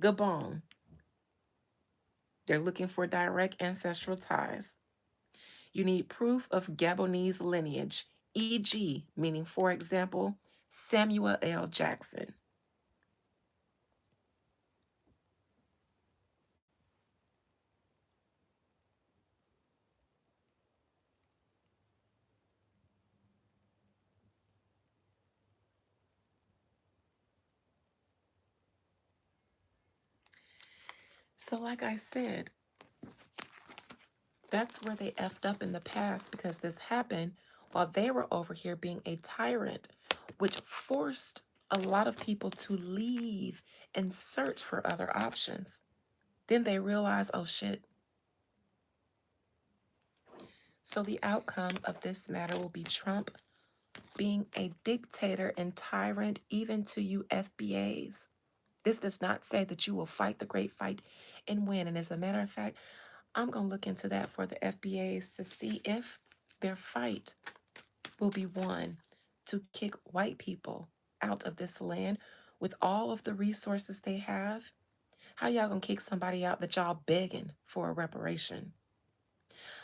Gabon, they're looking for direct ancestral ties. You need proof of Gabonese lineage, e.g., meaning, for example, Samuel L. Jackson. So, like I said, that's where they effed up in the past because this happened while they were over here being a tyrant, which forced a lot of people to leave and search for other options. Then they realized, oh shit. So the outcome of this matter will be Trump being a dictator and tyrant even to you FBAs. This does not say that you will fight the great fight and win. And as a matter of fact, I'm going to look into that for the FBAs to see if Their fight will be won to kick white people out of this land with all of the resources they have. How y'all gonna kick somebody out that y'all begging for a reparation?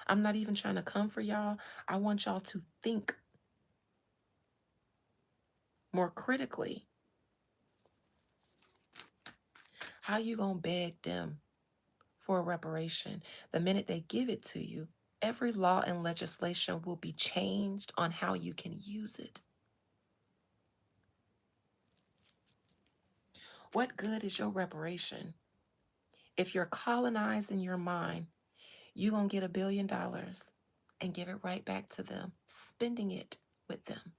I'm not even trying to come for y'all. I want y'all to think more critically. How you gonna beg them for a reparation? The minute they give it to you, every law and legislation will be changed on how you can use it. What good is your reparation if you're colonized in your mind? You're going to get $1 billion and give it right back to them, spending it with them.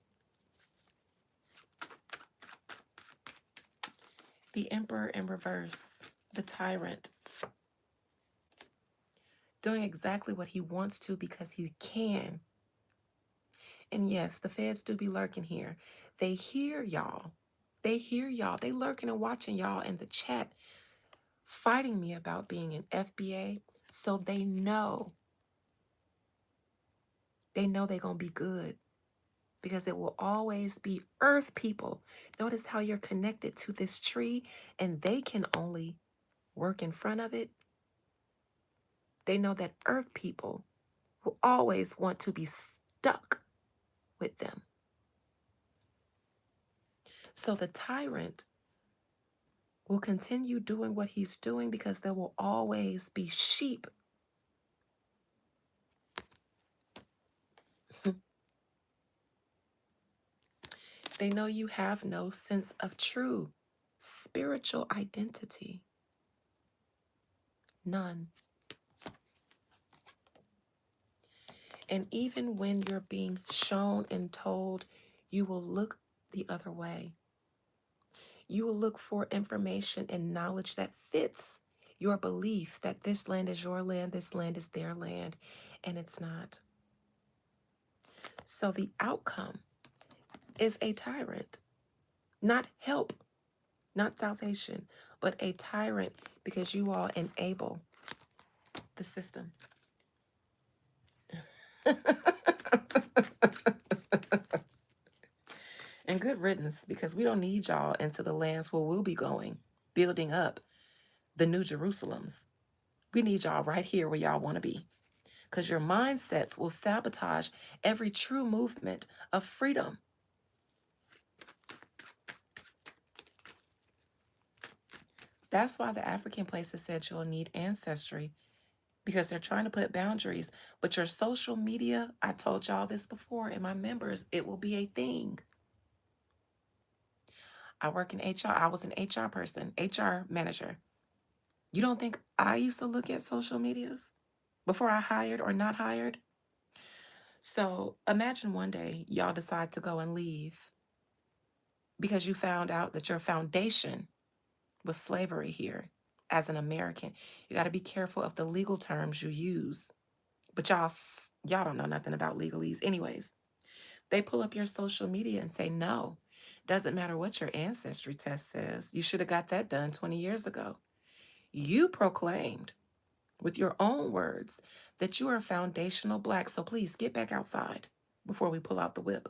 The emperor in reverse, the tyrant, doing exactly what he wants to because he can. And yes, the feds do be lurking here. They hear y'all. They hear y'all. They lurking and watching y'all in the chat, fighting me about being an FBA. So they know they're going to be good, because it will always be earth people. Notice how you're connected to this tree and they can only work in front of it. They know that earth people will always want to be stuck with them. So the tyrant will continue doing what he's doing because there will always be sheep. They know you have no sense of true spiritual identity. None. And even when you're being shown and told, you will look the other way. You will look for information and knowledge that fits your belief that this land is your land, this land is their land, and it's not. So the outcome is a tyrant, not help, not salvation, but a tyrant, because you all enable the system. And good riddance, because we don't need y'all into the lands where we'll be going, building up the new Jerusalems. We need y'all right here where y'all want to be, because your mindsets will sabotage every true movement of freedom. That's why the African places said you'll need ancestry, because they're trying to put boundaries. But your social media, I told y'all this before, and my members, it will be a thing. I work in HR. I was an HR person, HR manager. You don't think I used to look at social medias before I hired or not hired? So imagine one day y'all decide to go and leave because you found out that your foundation was slavery here as an American. You got to be careful of the legal terms you use. But y'all don't know nothing about legalese. Anyways, they pull up your social media and say, no, doesn't matter what your ancestry test says. You should have got that done 20 years ago. You proclaimed with your own words that you are foundational Black. So please get back outside before we pull out the whip.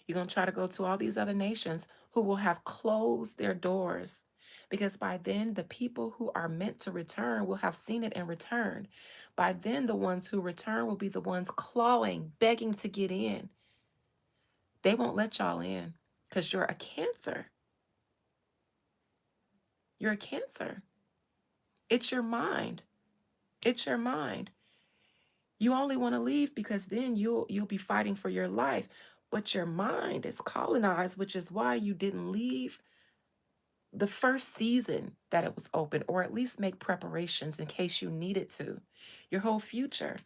You're going to try to go to all these other nations who will have closed their doors, because by then the people who are meant to return will have seen it and returned. By then the ones who return will be the ones clawing, begging to get in. They won't let y'all in because you're a cancer. You're a cancer. It's your mind. It's your mind. You only want to leave because then you'll be fighting for your life. But your mind is colonized, which is why you didn't leave the first season that it was open, or at least make preparations in case you needed to. Your whole future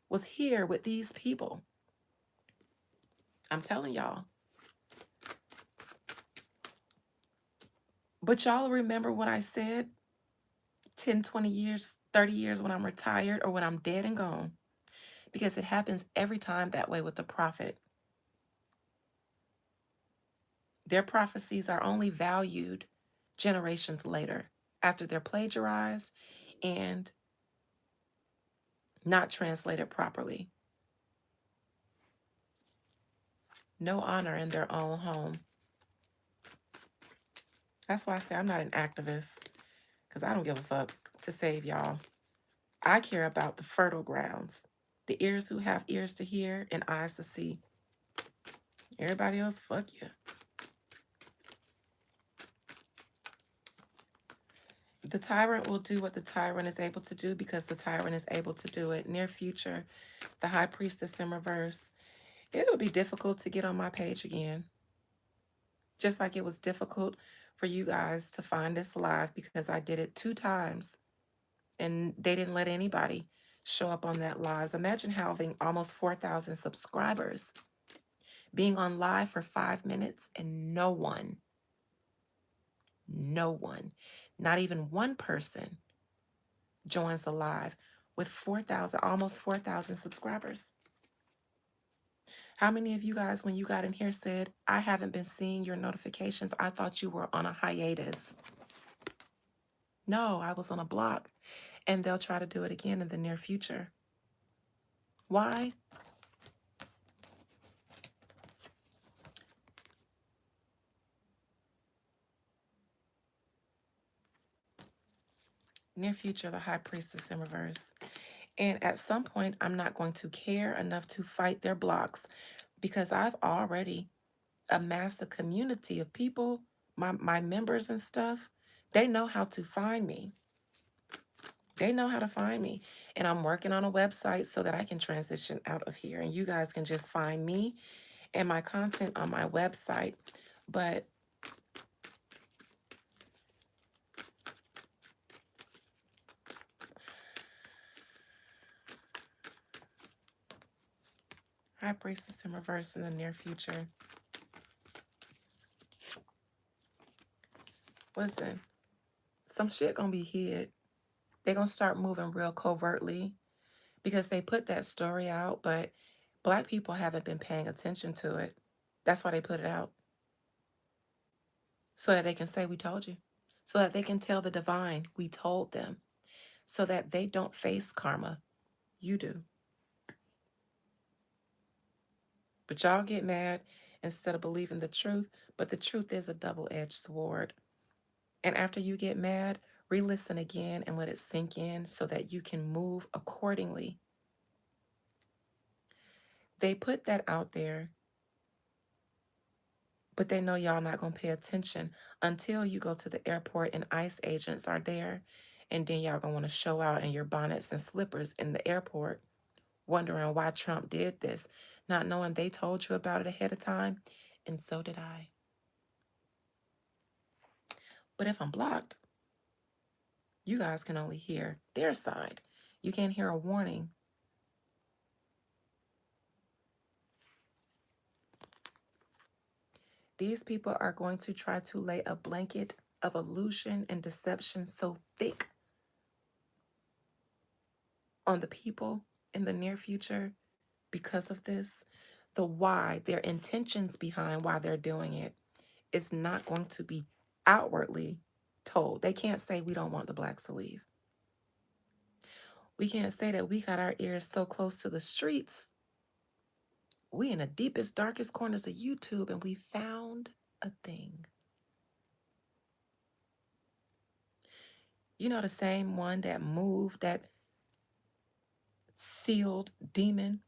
was here with these people. I'm telling y'all. But y'all remember what I said 10, 20 years, 30 years when I'm retired or when I'm dead and gone, because it happens every time that way with the prophet. Their prophecies are only valued generations later after they're plagiarized and not translated properly. no honor in their own home. That's why I say I'm not an activist, because I don't give a fuck to save y'all. I care about the fertile grounds, the ears who have ears to hear and eyes to see. Everybody else, fuck you. The tyrant will do what the tyrant is able to do because the tyrant is able to do it. Near future, the high priestess in reverse. It'll be difficult to get on my page again. Just like it was difficult for you guys to find this live because I did it 2 times and they didn't let anybody show up on that live. Imagine having almost 4,000 subscribers, being on live for 5 minutes and no one, not even one person joins the live with 4,000, almost 4,000 subscribers. How many of you guys, when you got in here, said, I haven't been seeing your notifications. I thought you were on a hiatus. No, I was on a block, and they'll try to do it again in the near future. Why? Near future, the high priestess in reverse. And at some point, I'm not going to care enough to fight their blocks because I've already amassed a community of people, my members and stuff. They know how to find me. They know how to find me. And I'm working on a website so that I can transition out of here. And you guys can just find me and my content on my website. But high priestess in reverse in the near future. Listen, some shit gonna be hid. They're gonna start moving real covertly because they put that story out, but Black people haven't been paying attention to it. That's why they put it out. So that they can say, we told you. So that they can tell the divine, we told them. So that they don't face karma. You do. But y'all get mad instead of believing the truth. But the truth is a double-edged sword. And after you get mad, re-listen again and let it sink in so that you can move accordingly. They put that out there, but they know y'all not going to pay attention until you go to the airport and ICE agents are there. And then y'all going to want to show out in your bonnets and slippers in the airport, wondering why Trump did this, not knowing they told you about it ahead of time. And so did I. But if I'm blocked, you guys can only hear their side. You can't hear a warning. These people are going to try to lay a blanket of illusion and deception so thick on the people in the near future because of this. The why, their intentions behind why they're doing it is not going to be outwardly told. They can't say we don't want the Blacks to leave. We can't say that we got our ears so close to the streets. We in the deepest, darkest corners of YouTube and we found a thing. You know, the same one that moved that sealed demon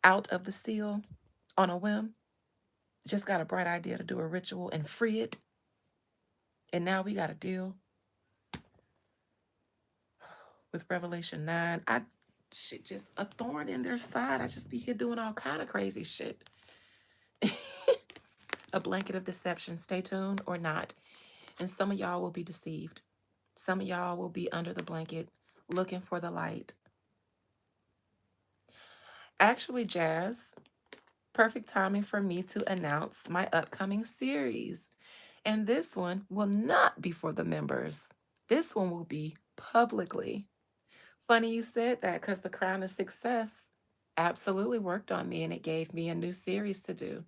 out of the seal on a whim, just got a bright idea to do a ritual and free it. And now we got to deal with Revelation 9. Shit, just a thorn in their side. I just be here doing all kind of crazy shit. A blanket of deception. Stay tuned or not. And some of y'all will be deceived. Some of y'all will be under the blanket looking for the light. Actually, Jazz, perfect timing for me to announce my upcoming series. And this one will not be for the members. This one will be publicly. Funny you said that because the Crown of Success absolutely worked on me and it gave me a new series to do.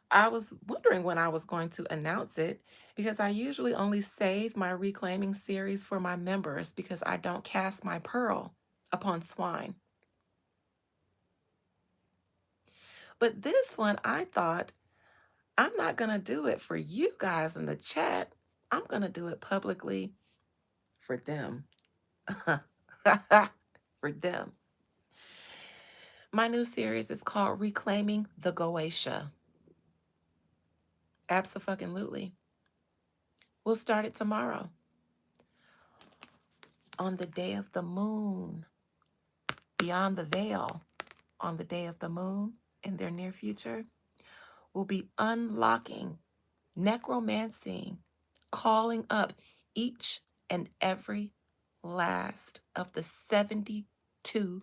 I was wondering when I was going to announce it because I usually only save my reclaiming series for my members because I don't cast my pearl upon swine. But this one, I thought, I'm not going to do it for you guys in the chat. I'm going to do it publicly for them. For them. My new series is called Reclaiming the Goetia. Abso-fucking-lutely. We'll start it tomorrow. On the day of the moon. Beyond the veil. On the day of the moon in their near future. We'll be unlocking, necromancing, calling up each and every last of the 72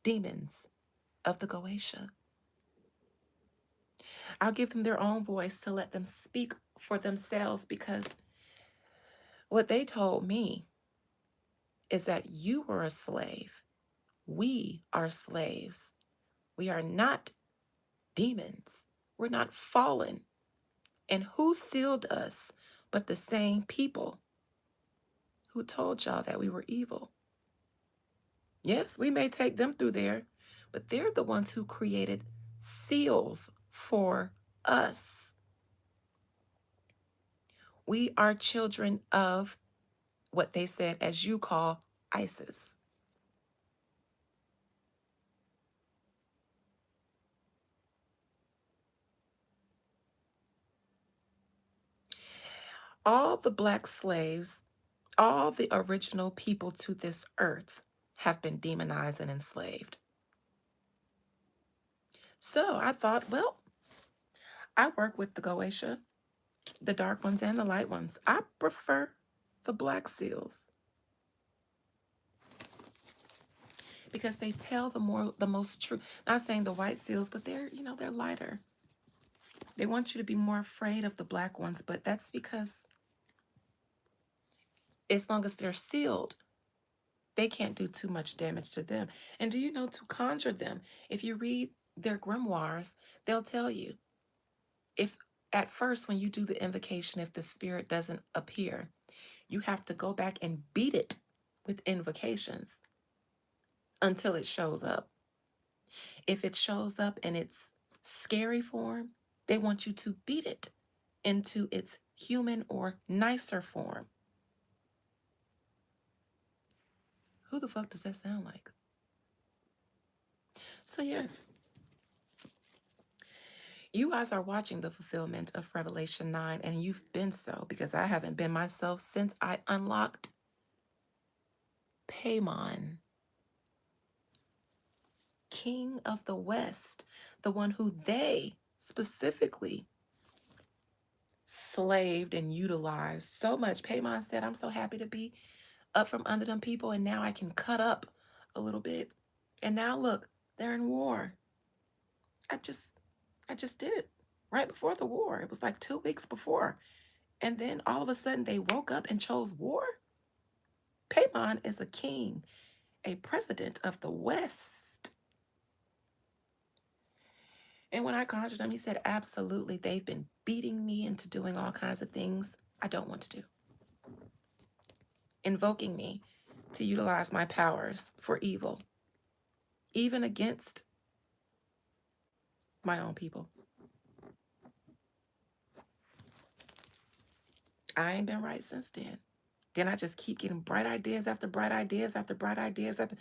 demons of the Goetia. I'll give them their own voice to let them speak for themselves, because what they told me is that you were a slave. We are slaves. We are not demons. We're not fallen. And who sealed us but the same people who told y'all that we were evil? Yes, we may take them through there, but they're the ones who created seals for us. We are children of what they said, as you call, ISIS. All the black slaves, all the original people to this earth have been demonized and enslaved. So I thought, well, I work with the Goetia, the dark ones and the light ones. I prefer the black seals because they tell the most true. Not saying the white seals, but they're lighter. They want you to be more afraid of the black ones, but that's because as long as they're sealed, they can't do too much damage to them. And do you know, to conjure them, if you read their grimoires, they'll tell you, if at first when you do the invocation, if the spirit doesn't appear, you have to go back and beat it with invocations until it shows up. If it shows up in its scary form, they want you to beat it into its human or nicer form. Who the fuck does that sound like? So yes, you guys are watching the fulfillment of Revelation 9, and you've been so, because I haven't been myself since I unlocked Paimon, King of the West, the one who they specifically slaved and utilized so much. Paimon said, I'm so happy to be up from under them people, and now I can cut up a little bit. And now look, they're in war. I just did it right before the war. It was like 2 weeks before. And then all of a sudden they woke up and chose war. Paimon is a king, a president of the West. And when I conjured him, he said, absolutely, they've been beating me into doing all kinds of things I don't want to do. Invoking me to utilize my powers for evil, even against my own people. I ain't been right since then. Then I just keep getting bright ideas after bright ideas after bright ideas after.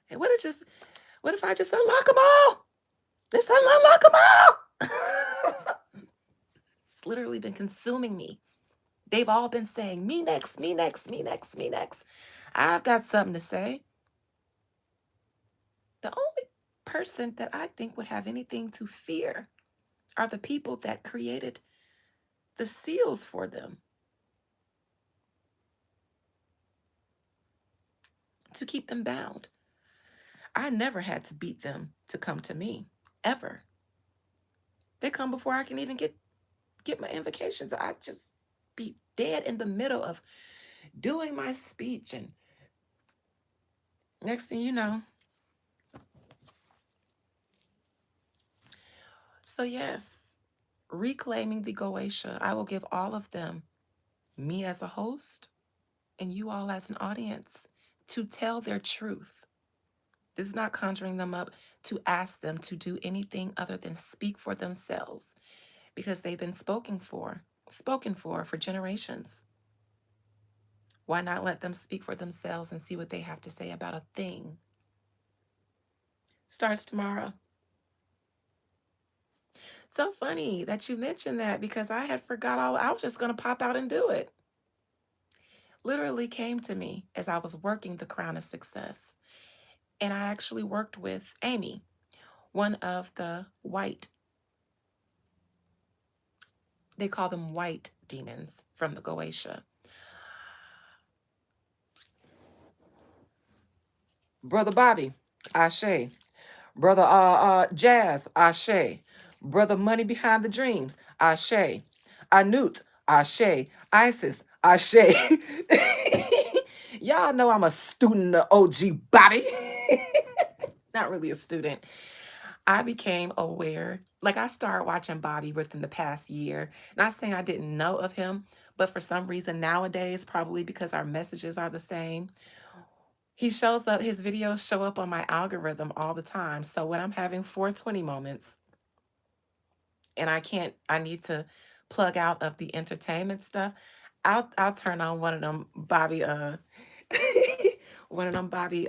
Hey, what if I just unlock them all? Just unlock them all. It's literally been consuming me. They've all been saying, me next, me next, me next, me next. I've got something to say. The only person that I think would have anything to fear are the people that created the seals for them to keep them bound. I never had to beat them to come to me, ever. They come before I can even get my invocations. I just be dead in the middle of doing my speech, and next thing you know. So yes, reclaiming the Goetia, I will give all of them, me as a host and you all as an audience, to tell their truth. This is not conjuring them up to ask them to do anything other than speak for themselves, because they've been spoken for generations. Why not let them speak for themselves and see what they have to say about a thing? Starts tomorrow. So funny that you mentioned that, because I had forgot all. I was just going to pop out and do it. Literally came to me as I was working the Crown of Success. And I actually worked with Amy, one of the white, they call them white demons from the Goetia. Brother Bobby, Ashe. Brother Jazz, Ashe. Brother Money Behind the Dreams, Ashe. Anut, Ashe. Isis, Ashe. Y'all know I'm a student of OG Bobby. Not really a student. I became aware, like I started watching Bobby within the past year. Not saying I didn't know of him, but for some reason nowadays, probably because our messages are the same, he shows up, his videos show up on my algorithm all the time. So when I'm having 420 moments and I need to plug out of the entertainment stuff, I'll turn on one of them Bobby one of them Bobby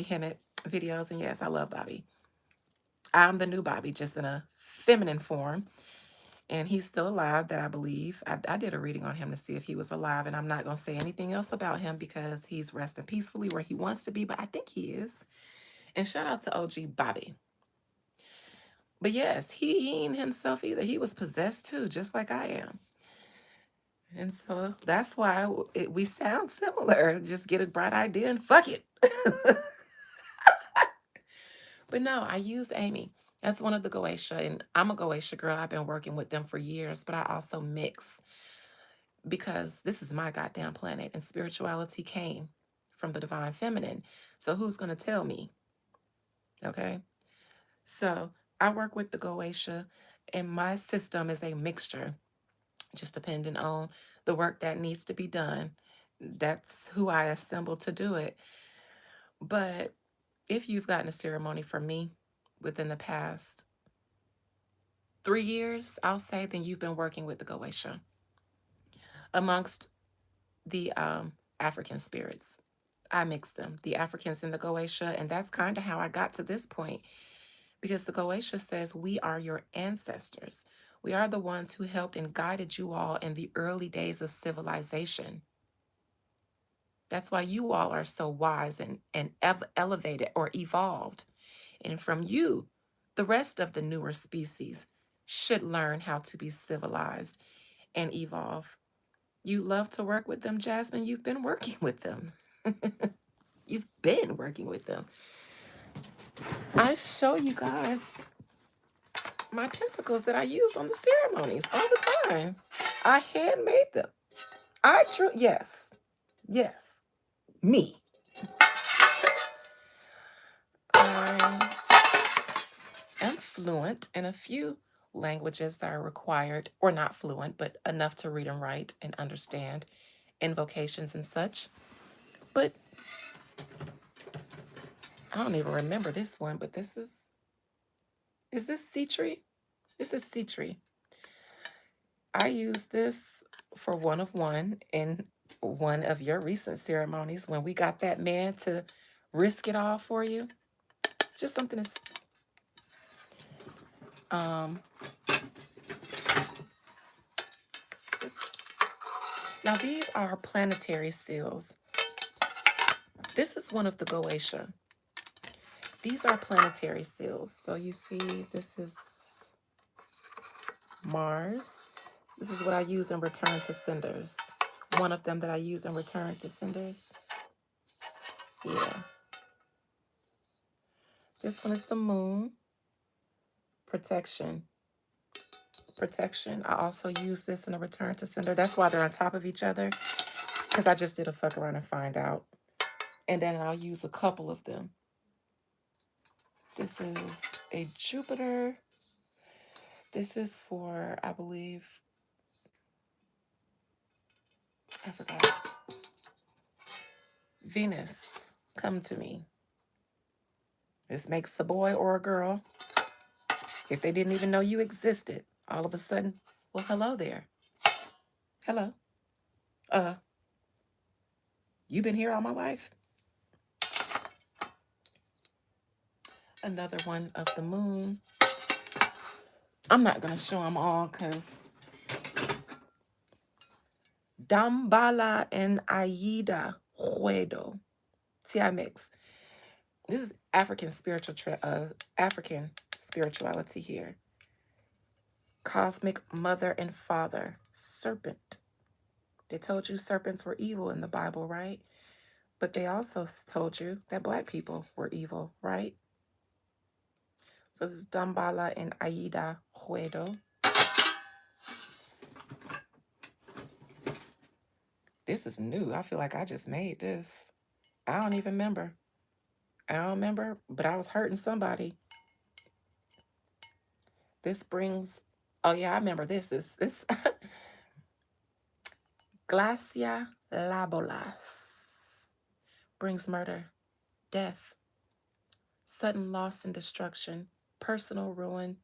Hemmett videos. And yes, I love Bobby. I'm the new Bobby, just in a feminine form. And he's still alive, that I believe. I did a reading on him to see if he was alive, and I'm not going to say anything else about him because he's resting peacefully where he wants to be, but I think he is. And shout out to OG Bobby. But yes, he ain't himself either. He was possessed too, just like I am. And so that's why we sound similar. Just get a bright idea and fuck it. But no, I used Amy. That's one of the Goetia, and I'm a Goetia girl. I've been working with them for years, but I also mix because this is my goddamn planet, and spirituality came from the divine feminine. So who's going to tell me? Okay. So I work with the Goetia, and my system is a mixture, just depending on the work that needs to be done. That's who I assemble to do it. But if you've gotten a ceremony from me within the past 3 years, I'll say, then you've been working with the Goetia amongst the African spirits. I mix them, the Africans and the Goetia, and that's kind of how I got to this point, because the Goetia says we are your ancestors. We are the ones who helped and guided you all in the early days of civilization. That's why you all are so wise and elevated or evolved. And from you, the rest of the newer species should learn how to be civilized and evolve. You love to work with them, Jasmine. You've been working with them. You've been working with them. I show you guys my pentacles that I use on the ceremonies all the time. I handmade them. Yes, yes, me. I am fluent in a few languages that are required, or not fluent, but enough to read and write and understand invocations and such. But I don't even remember this one, but is this Citri? This is Citri. I used this for one of one in one of your recent ceremonies when we got that man to risk it all for you. Just something to now these are planetary seals. This is one of the Goetia. These are planetary seals. So you see, this is Mars. This is what I use in Return to Senders. One of them that I use in Return to Senders. Yeah. This one is the Moon. Protection. Protection. I also use this in a Return to Sender. That's why they're on top of each other, because I just did a fuck around and find out. And then I'll use a couple of them. This is a Jupiter. This is for, I believe, I forgot. Venus, come to me. This makes a boy or a girl. If they didn't even know you existed, all of a sudden, well, hello there. Hello. You been here all my life? Another one of the moon. I'm not going to show them all because Dambala and Aida Huedo. See, I mix. This is African African spirituality here. Cosmic mother and father. Serpent. They told you serpents were evil in the Bible, right? But they also told you that black people were evil, right? So this is Dambala and Aida Huedo. This is new. I feel like I just made this. I don't even remember. I don't remember, but I was hurting somebody. This brings, oh yeah, I remember this. This Glacia Labolas brings murder, death, sudden loss and destruction, personal ruin.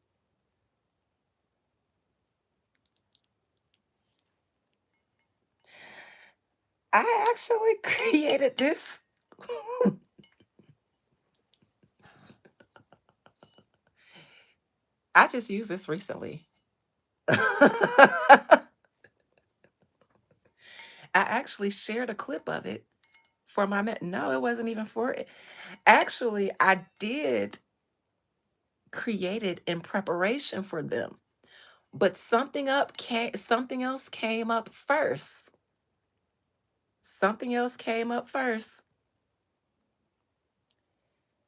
I actually created this. I just used this recently. I actually shared a clip of it for my no, it wasn't even for it. Actually, I did create it in preparation for them, but something else came up first. Something else came up first,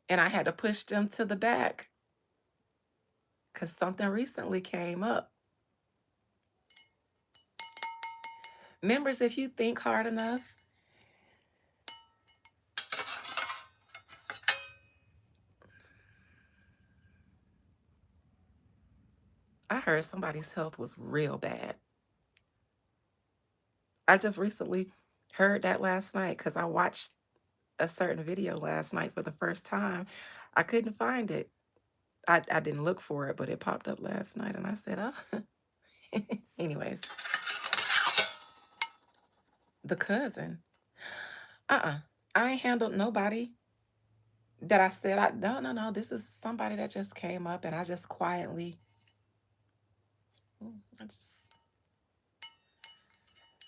and I had to push them to the back because something recently came up. Members, if you think hard enough, I heard somebody's health was real bad. I just recently heard that last night because I watched a certain video last night for the first time. I couldn't find it. I didn't look for it, but it popped up last night, and I said, oh. Anyways. The cousin. I ain't handled nobody that I said, no. This is somebody that just came up, and I just quietly,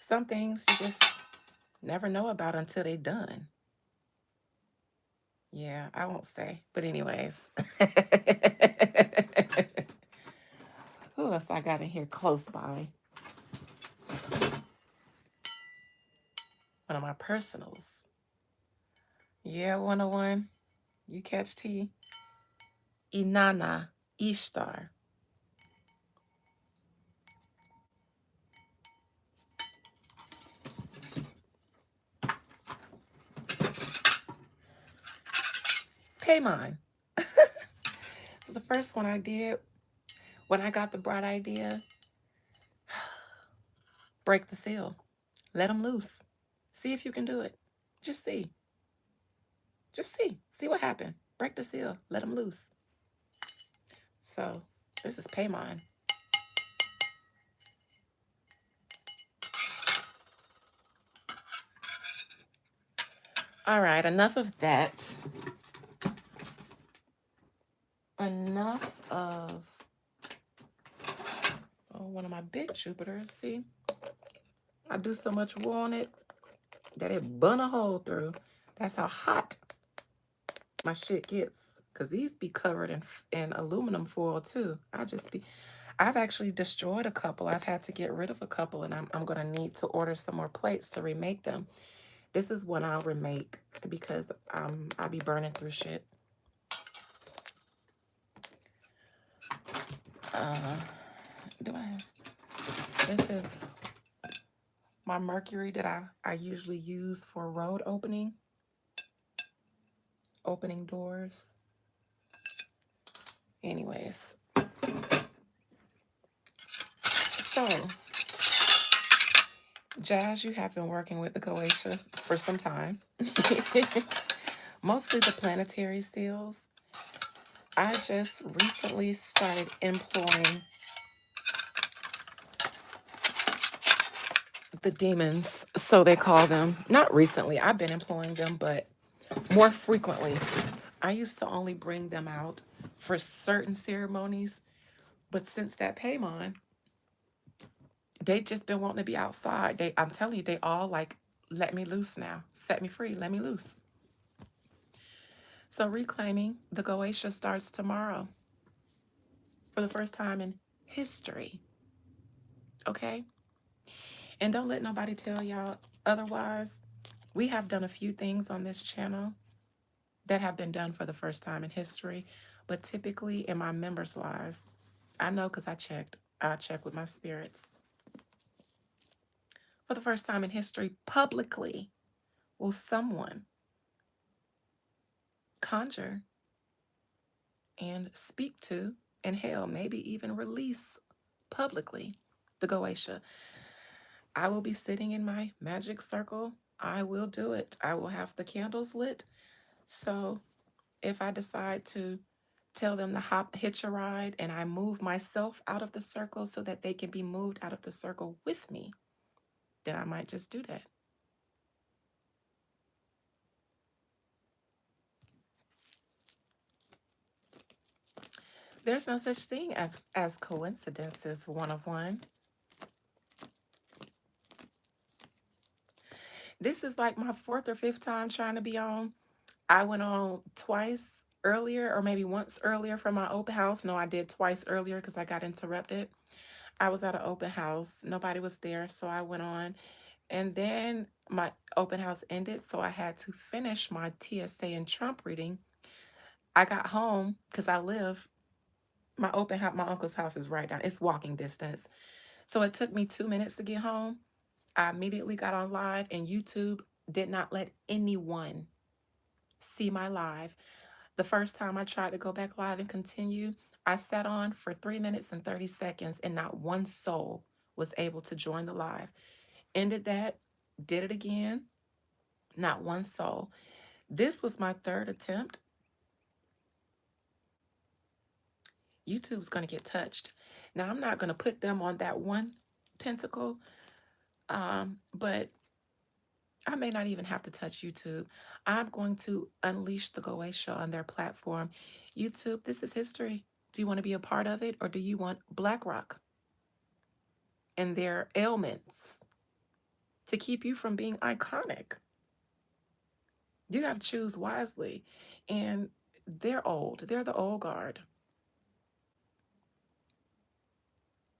some things you just never know about until they done. Yeah, I won't say. But anyways. Who else I got in here close by? One of my personals. Yeah, 101. You catch T. Inanna Ishtar. Paimon. This is the first one I did when I got the bright idea. Break the seal. Let them loose. See if you can do it. Just see. Just see. See what happened. Break the seal. Let them loose. So this is Paimon. All right, enough of that. Enough of one of my big Jupiters. See, I do so much wool on it that it bun a hole through. That's how hot my shit gets. Because these be covered in aluminum foil too. I've actually destroyed a couple. I've had to get rid of a couple, and I'm going to need to order some more plates to remake them. This is one I'll remake because I'll be burning through shit. This is my Mercury that I usually use for road opening doors. Anyways, so Jazz, you have been working with the Goetia for some time. Mostly the planetary seals. I just recently started employing the demons, so they call them. Not recently, I've been employing them, but more frequently. I used to only bring them out for certain ceremonies, but since that Paimon, they just been wanting to be outside. I'm telling you, they all like, let me loose now. Set me free, let me loose. So reclaiming the Goetia starts tomorrow for the first time in history. Okay? And don't let nobody tell y'all otherwise. We have done a few things on this channel that have been done for the first time in history, but typically in my members' lives, I know because I checked. I checked with my spirits. For the first time in history, publicly, will someone conjure and speak to, and hell, maybe even release publicly the Goetia. I will be sitting in my magic circle. I will do it. I will have the candles lit. So if I decide to tell them to hitch a ride, and I move myself out of the circle so that they can be moved out of the circle with me, then I might just do that. There's no such thing as coincidences, one of one. This is like my fourth or fifth time trying to be on. I went on twice earlier, or maybe once earlier for my open house. No, I did twice earlier because I got interrupted. I was at an open house. Nobody was there, so I went on. And then my open house ended, so I had to finish my TSA and Trump reading. I got home because I live, my open house, my uncle's house is right down. It's walking distance. So it took me 2 minutes to get home. I immediately got on live, and YouTube did not let anyone see my live. The first time I tried to go back live and continue, I sat on for 3 minutes and 30 seconds, and not one soul was able to join the live. Ended that, did it again, not one soul. This was my third attempt. YouTube's going to get touched. Now, I'm not going to put them on that one pentacle, but I may not even have to touch YouTube. I'm going to unleash the Goetia on their platform. YouTube, this is history. Do you want to be a part of it, or do you want BlackRock and their ailments to keep you from being iconic? You got to choose wisely. And they're old. They're the old guard.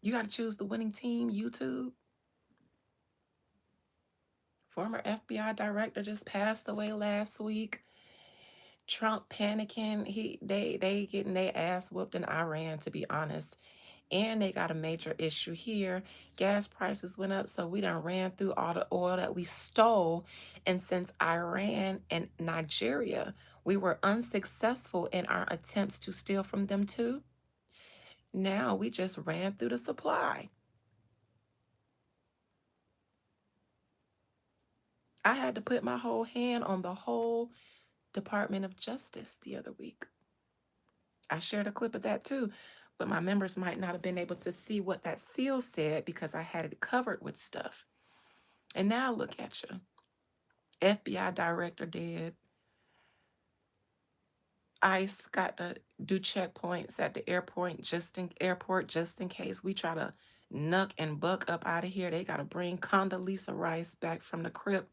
You got to choose the winning team, YouTube. Former FBI director just passed away last week. Trump panicking. They getting their ass whooped in Iran, to be honest. And they got a major issue here. Gas prices went up, so we done ran through all the oil that we stole. And since Iran and Nigeria, we were unsuccessful in our attempts to steal from them too. Now we just ran through the supply. I had to put my whole hand on the whole Department of Justice the other week. I shared a clip of that too, but my members might not have been able to see what that seal said because I had it covered with stuff. And now look at you. FBI director dead. ICE got to do checkpoints at the airport just in case we try to nuck and buck up out of here. They got to bring Condoleezza Rice back from the crypt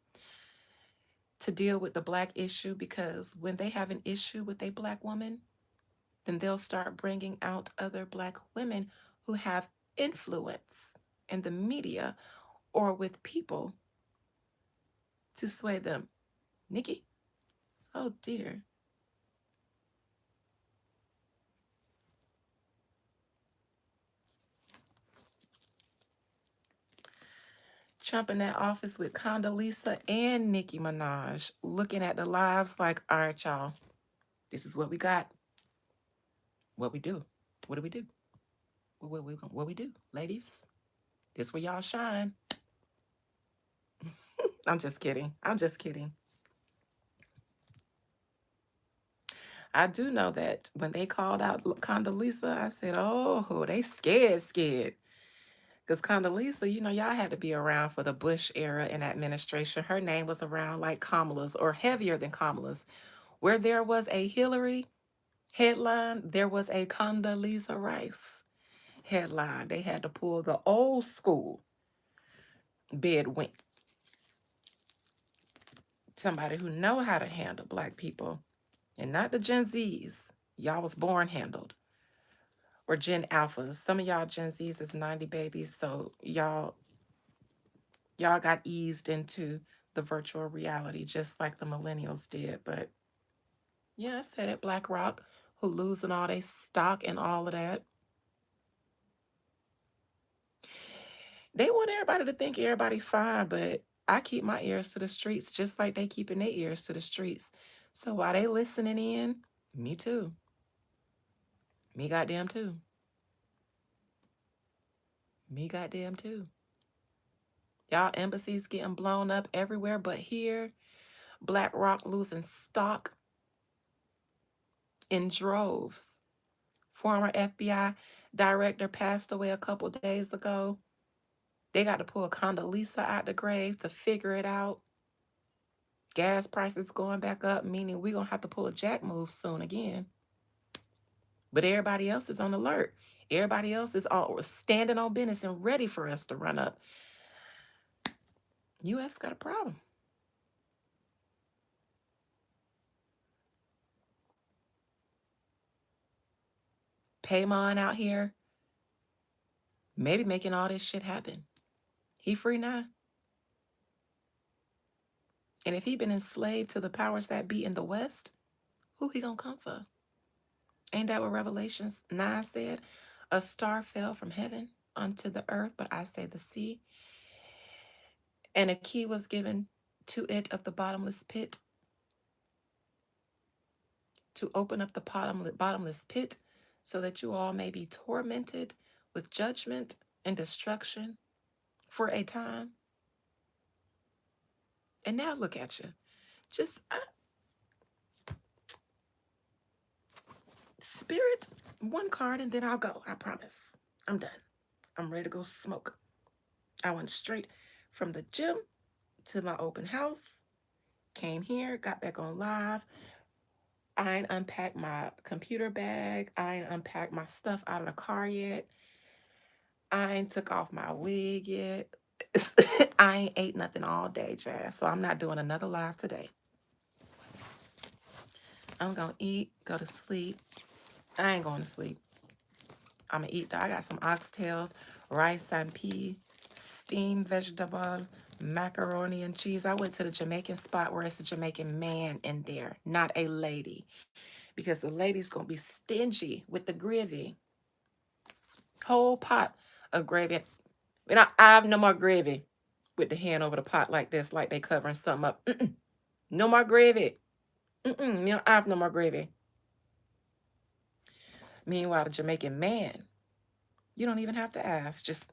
to deal with the Black issue, because when they have an issue with a Black woman, then they'll start bringing out other Black women who have influence in the media or with people to sway them. Nikki? Oh dear. Trump in that office with Condoleezza and Nicki Minaj looking at the lives like, all right, y'all, this is what we got. What we do. What do we do? What we do, ladies? This where y'all shine. I'm just kidding. I'm just kidding. I do know that when they called out Condoleezza, I said, oh, they scared. Because Condoleezza, y'all had to be around for the Bush era and administration. Her name was around like Kamala's or heavier than Kamala's. Where there was a Hillary headline, there was a Condoleezza Rice headline. They had to pull the old school bed wink. Somebody who know how to handle black people and not the Gen Zs. Y'all was born handled. Or Gen Alphas. Some of y'all Gen Zs is 90 babies, so y'all got eased into the virtual reality just like the millennials did. But yeah, I said it, BlackRock, who losing all their stock and all of that. They want everybody to think everybody fine, but I keep my ears to the streets just like they keeping their ears to the streets. So while they listening in, me too. Me goddamn too. Me goddamn too. Y'all embassies getting blown up everywhere but here. BlackRock losing stock in droves. Former FBI director passed away a couple days ago. They got to pull Condoleezza out the grave to figure it out. Gas prices going back up, meaning we're going to have to pull a jack move soon again. But everybody else is on alert. Everybody else is all standing on business and ready for us to run up. U.S. got a problem. Paimon out here, maybe making all this shit happen. He free now. And if he been enslaved to the powers that be in the West, who he gonna come for? Ain't that what Revelations 9 said? A star fell from heaven unto the earth, but I say the sea. And a key was given to it of the bottomless pit to open up the bottomless pit so that you all may be tormented with judgment and destruction for a time. And now look at you. Just spirit, one card, and then I'll go. I promise. I'm done. I'm ready to go smoke. I went straight from the gym to my open house, came here, got back on live. I ain't unpacked my computer bag. I ain't unpacked my stuff out of the car yet. I ain't took off my wig yet. I ain't ate nothing all day, Jazz. So I'm not doing another live today. I'm going to eat, go to sleep. I ain't going to sleep. I'm going to eat. I got some oxtails, rice and pea, steamed vegetable, macaroni and cheese. I went to the Jamaican spot where it's a Jamaican man in there, not a lady. Because the lady's going to be stingy with the gravy. Whole pot of gravy. I have no more gravy. With the hand over the pot like this, like they covering something up. No more gravy. I have no more gravy. Meanwhile, the Jamaican man, you don't even have to ask. Just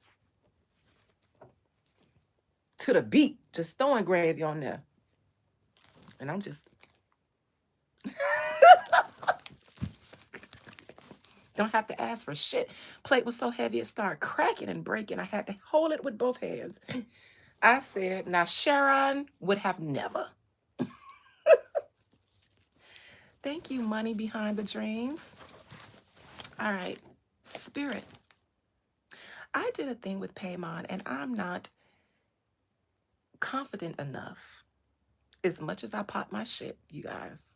to the beat, just throwing gravy on there. And I'm just... Don't have to ask for shit. Plate was so heavy it started cracking and breaking. I had to hold it with both hands. I said, now Sharon would have never. Thank you, money behind the dreams. All right, spirit. I did a thing with Paimon, and I'm not confident enough. As much as I pop my shit, you guys,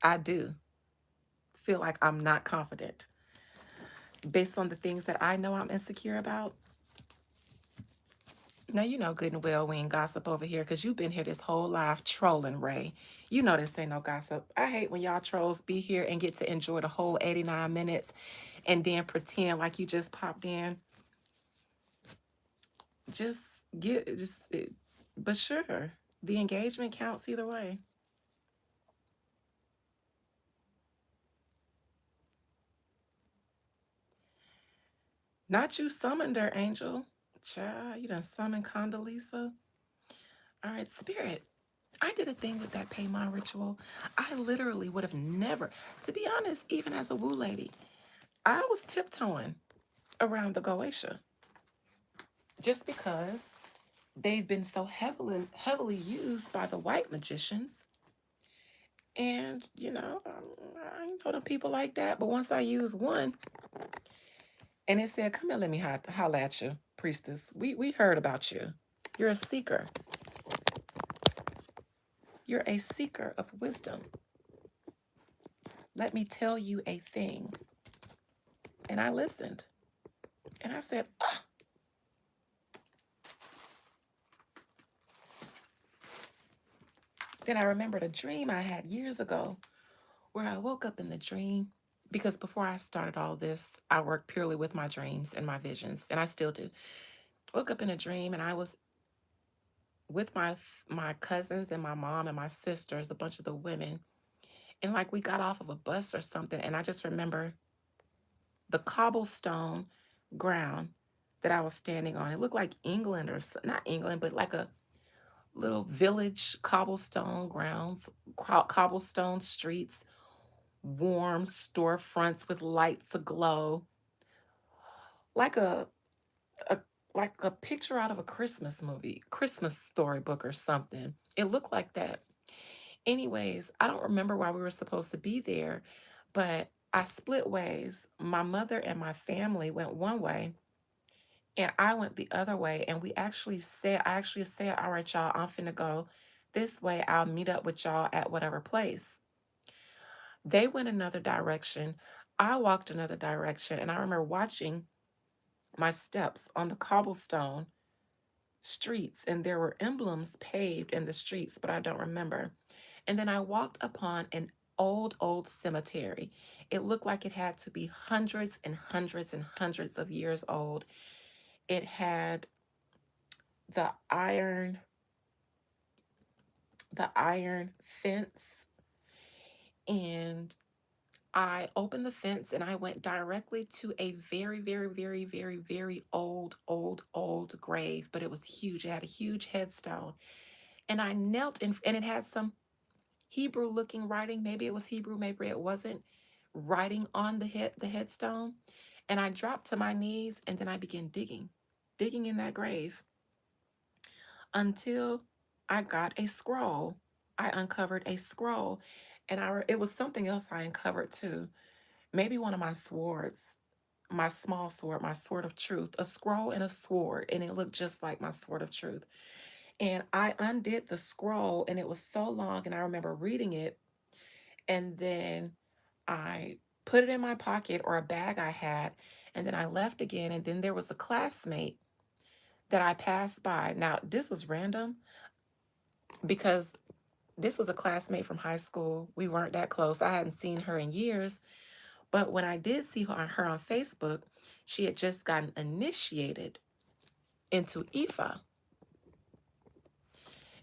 I do feel like I'm not confident. Based on the things that I know I'm insecure about. Now, you know good and well we ain't gossip over here because you've been here this whole life trolling, Ray. You know this ain't no gossip. I hate when y'all trolls be here and get to enjoy the whole 89 minutes and then pretend like you just popped in. But sure, the engagement counts either way. Not you summoned her, Angel. Child, you done summoned Condoleezza. All right, spirit. I did a thing with that Paimon ritual. I literally would have never, to be honest, even as a woo lady, I was tiptoeing around the Goetia just because they've been so heavily used by the white magicians. And, I ain't know them people like that. But once I used one and it said, come here, let me holla at you, priestess. We heard about you. You're a seeker. You're a seeker of wisdom. Let me tell you a thing. And I listened. And I said, ah. Then I remembered a dream I had years ago where I woke up in the dream because before I started all this, I worked purely with my dreams and my visions, and I still do. Woke up in a dream and I was with my cousins and my mom and my sisters, a bunch of the women, and like we got off of a bus or something, and I just remember the cobblestone ground that I was standing on. It looked like England or not England, but like a little village cobblestone grounds, cobblestone streets, warm storefronts with lights aglow, like a like a picture out of a Christmas movie, Christmas storybook or something. It looked like that. Anyways, I don't remember why we were supposed to be there, but I split ways. My mother and my family went one way, and I went the other way. And I actually said, all right, y'all, I'm finna go this way. I'll meet up with y'all at whatever place. They went another direction. I walked another direction. And I remember watching my steps on the cobblestone streets, and there were emblems paved in the streets, but I don't remember. And then I walked upon an old cemetery. It looked like it had to be hundreds and hundreds and hundreds of years old. It had the iron, the iron fence, and I opened the fence and I went directly to a very old grave, but it was huge. It had a huge headstone. And I knelt in, and it had some Hebrew looking writing. Maybe it was Hebrew, maybe it wasn't. Writing on the headstone. And I dropped to my knees and then I began digging in that grave until I got a scroll. I uncovered a scroll, and it was something else I uncovered too. Maybe one of my swords, my small sword, my sword of truth, a scroll and a sword, and it looked just like my sword of truth. And I undid the scroll, and it was so long, and I remember reading it, and then I put it in my pocket or a bag I had, and then I left again, and then there was a classmate that I passed by. Now, this was random because this was a classmate from high school. We weren't that close. I hadn't seen her in years. But when I did see her on Facebook, she had just gotten initiated into Ifa.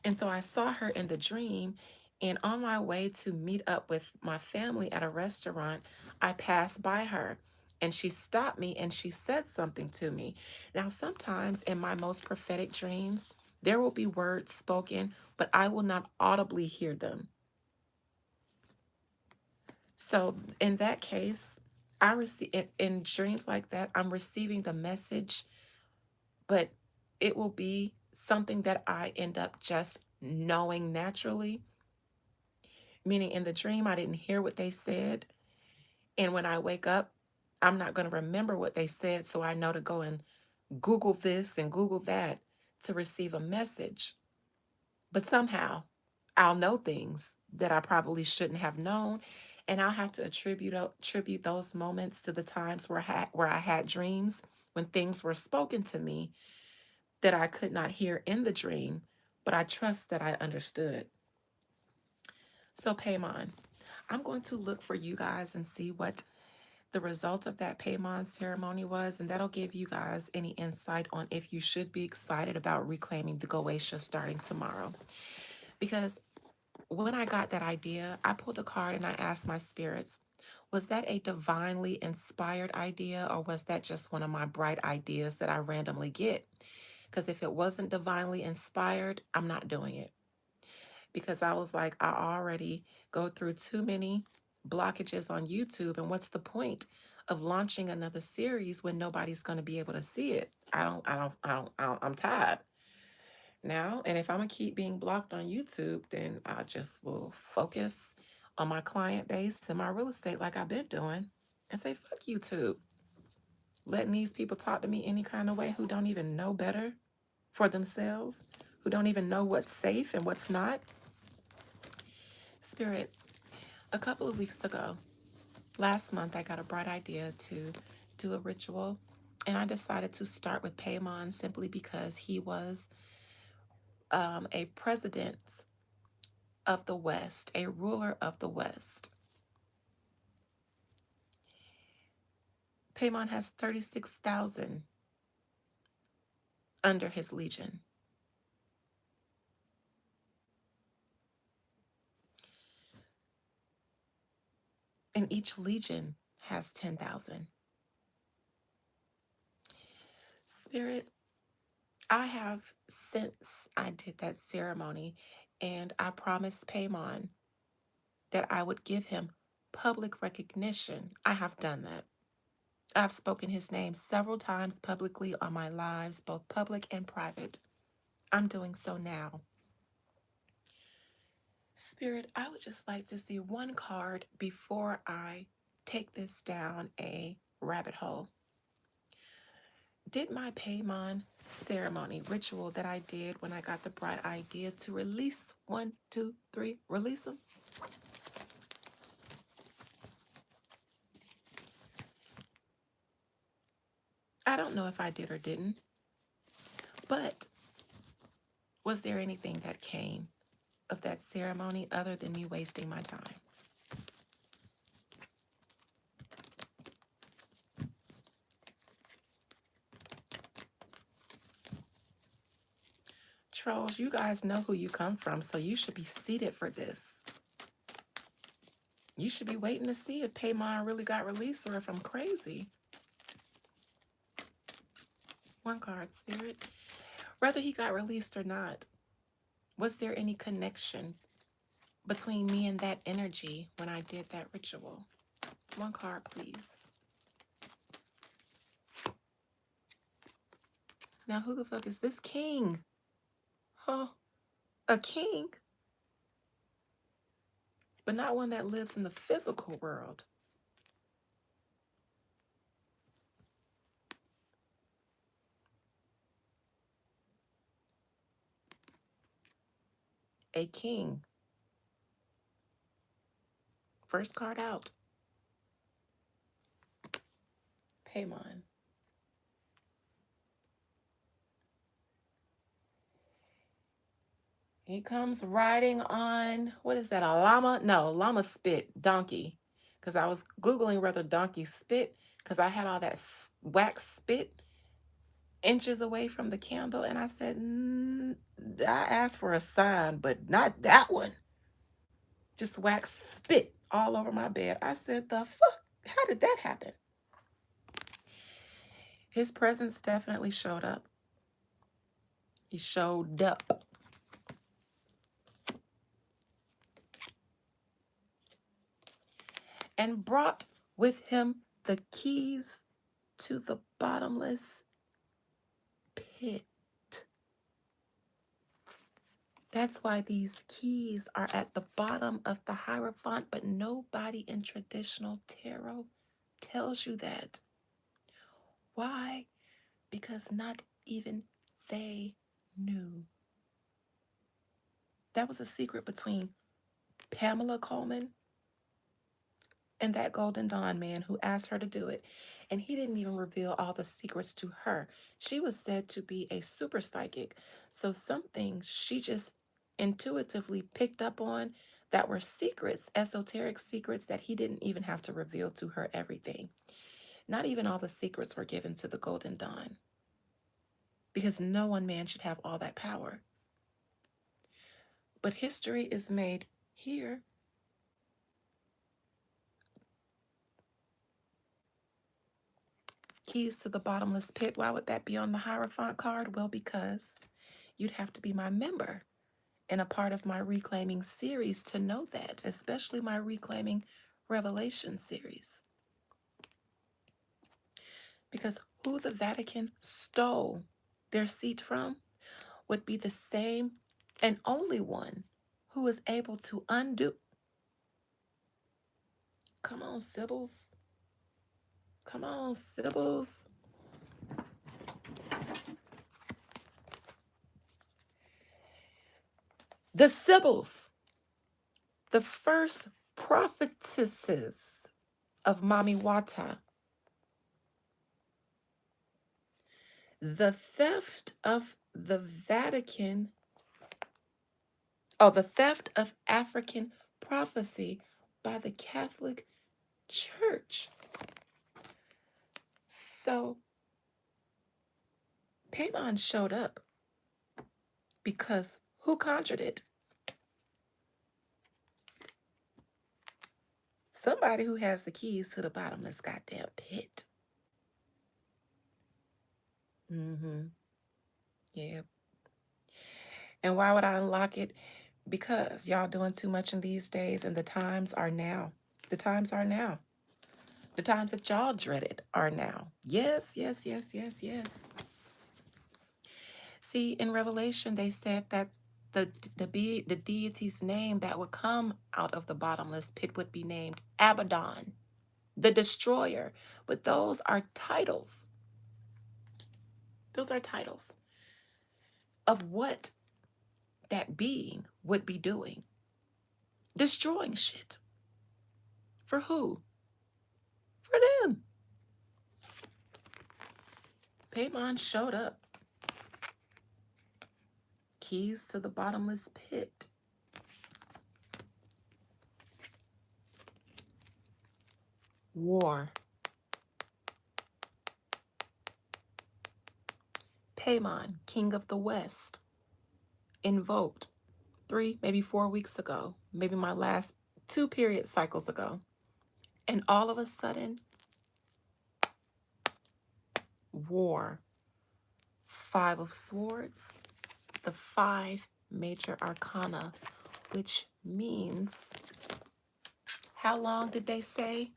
And so I saw her in the dream. And on my way to meet up with my family at a restaurant, I passed by her and she stopped me and she said something to me. Now, sometimes in my most prophetic dreams, there will be words spoken, but I will not audibly hear them. So in that case, I receive in dreams like that, I'm receiving the message, but it will be something that I end up just knowing naturally. Meaning in the dream, I didn't hear what they said. And when I wake up, I'm not going to remember what they said. So I know to go and Google this and Google that to receive a message. But somehow I'll know things that I probably shouldn't have known. And I'll have to attribute those moments to the times where I had dreams when things were spoken to me that I could not hear in the dream, but I trust that I understood. So Paimon, I'm going to look for you guys and see what the result of that Paimon ceremony was, and that'll give you guys any insight on if you should be excited about reclaiming the Goetia starting tomorrow. Because when I got that idea, I pulled a card and I asked my spirits, was that a divinely inspired idea, or was that just one of my bright ideas that I randomly get? Because if it wasn't divinely inspired, I'm not doing it. because I was like, I already go through too many blockages on YouTube. And what's the point of launching another series when nobody's going to be able to see it? I'm tired now. And if I'm going to keep being blocked on YouTube, then I just will focus on my client base and my real estate like I've been doing and say, fuck YouTube. Letting these people talk to me any kind of way who don't even know better for themselves, who don't even know what's safe and what's not. Spirit, a couple of weeks ago, last month, I got a bright idea to do a ritual, and I decided to start with Paimon simply because he was a president of the West, a ruler of the West. Paimon has 36,000 under his legion. And each legion has 10,000. Spirit, I have, since I did that ceremony, and I promised Paimon that I would give him public recognition. I have done that. I've spoken his name several times publicly on my lives, both public and private. I'm doing so now. Spirit, I would just like to see one card before I take this down a rabbit hole. Did my Paimon ceremony ritual that I did when I got the bright idea to release 1, 2, 3, release them? I don't know if I did or didn't, but was there anything that came of that ceremony other than me wasting my time? Trolls, you guys know who you come from, so you should be seated for this. You should be waiting to see if Paimon really got released or if I'm crazy. One card, Spirit. Whether he got released or not, was there any connection between me and that energy when I did that ritual? One card, please. Now, who the fuck is this king? Huh? A king? But not one that lives in the physical world. A king. First card out. Paimon. He comes riding on, what is that, a llama? No, llama spit, donkey. Because I was Googling whether donkey spit, because I had all that wax spit inches away from the candle. And I said, I asked for a sign, but not that one. Just wax spit all over my bed. I said, the fuck? How did that happen? His presence definitely showed up. He showed up. And brought with him the keys to the bottomless pit. That's why these keys are at the bottom of the Hierophant, but nobody in traditional tarot tells you that. Why? Because not even they knew. That was a secret between Pamela Coleman and that Golden Dawn man who asked her to do it. And he didn't even reveal all the secrets to her. She was said to be a super psychic. So some things she just intuitively picked up on that were secrets, esoteric secrets that he didn't even have to reveal to her everything. Not even all the secrets were given to the Golden Dawn. Because no one man should have all that power. But history is made here. Keys to the bottomless pit. Why would that be on the Hierophant card? Well, because you'd have to be my member in a part of my Reclaiming series to know that, especially my Reclaiming Revelation series. Because who the Vatican stole their seat from would be the same and only one who is able to undo. Come on, Sibyls. Come on, Sibyls. The Sibyls, the first prophetesses of Mami Wata. The theft of the Vatican, the theft of African prophecy by the Catholic Church. So Paimon showed up because who conjured it? Somebody who has the keys to the bottomless goddamn pit. Yeah. And why would I unlock it? Because y'all doing too much in these days, and the times are now. The times are now. The times that y'all dreaded are now. Yes, yes, yes, yes, yes. See, in Revelation, they said that the deity's name that would come out of the bottomless pit would be named Abaddon, the destroyer. But those are titles. Those are titles of what that being would be doing. Destroying shit. For who? For them. Paimon showed up. Keys to the bottomless pit. War. Paimon, King of the West, invoked 3, maybe 4 weeks ago, maybe my last 2 period cycles ago. And all of a sudden, war. 5 of Swords, the 5 major arcana, which means, how long did they say